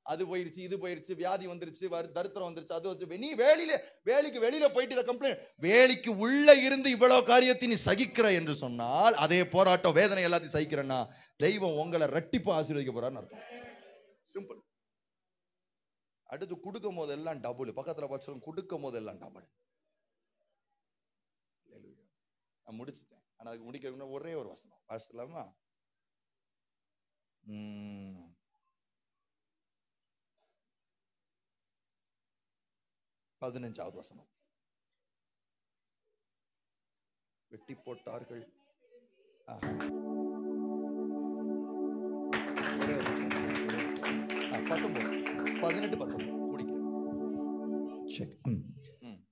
அது போயிருச்சு, இது போயிருச்சு, வியாதி வந்துருச்சு, தரித்திரம் வந்துருச்சு, அது வச்சு நீ வேலிக்கு வெளியில போயிட்டு இதை கம்ப்ளைண்ட், வேலிக்கு உள்ள இருந்து இவ்வளவு காரியத்தை நீ சகிக்கிற என்று சொன்னால், அதே போராட்டம் வேதனை எல்லாத்தையும் சகிக்கிறேன்னா தெய்வம் உங்களை ரெட்டிப்பு ஆசீர்வதிக்க போறாருன்னு அர்த்தம். சிம்பிள். அடுத்து கொடுக்கும் போது எல்லாம் டபுள். பக்கத்துல பார்த்து கொடுக்கும் போது எல்லாம் டபுள். நான் முடிச்சுட்டேன். ஆனா அதுக்கு முடிக்க ஒரே ஒரு வசனம் வாசிக்கலாமா? 15வது வசனம். வெட்டி போட்டார்கள். 18 முடிக்கிறேன்.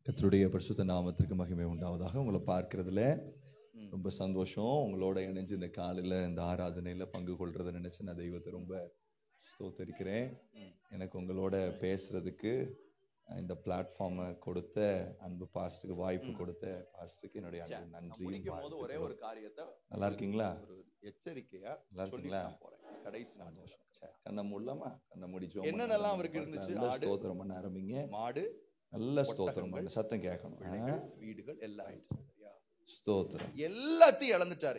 கர்த்தருடைய பரிசுத்த நாமத்திற்கு மகிமை உண்டாவதாக. உங்களை பார்க்கிறதுல ரொம்ப சந்தோஷம். உங்களோட இணைஞ்சு இந்த காலையில இந்த ஆராதனையில பங்கு கொள்றதை நினைச்சு நான் தெய்வத்தை ரொம்ப ஸ்தோத்தரிக்கிறேன். எனக்கு உங்களோட பேசுறதுக்கு இந்த பிளாட்ஃபார்மை கொடுத்த அன்பு பாஸ்டருக்கு, வாய்ப்பு கொடுத்த பாஸ்டருக்கு என்னுடைய நன்றி. ஒரே ஒரு காரியத்தை, நல்லா இருக்கீங்களா? ஒரு எச்சரிக்கையா நல்லா இருக்கீங்களா? கடைசி கண்ணை மூடலாமா? கண்ணை முடிச்சோம். என்னென்னலாம் அவருக்கு இருந்துச்சு? ஸ்தோத்திரம் பண்ண ஆரம்பிங்க. மாடு, நல்ல ஸ்தோத்திரம் பண்ண, சத்தம் கேட்கணும். வீடுகள் எல்லாம் ஸ்தோத்திரம் எல்லாத்தையும் இழந்துட்டாரு.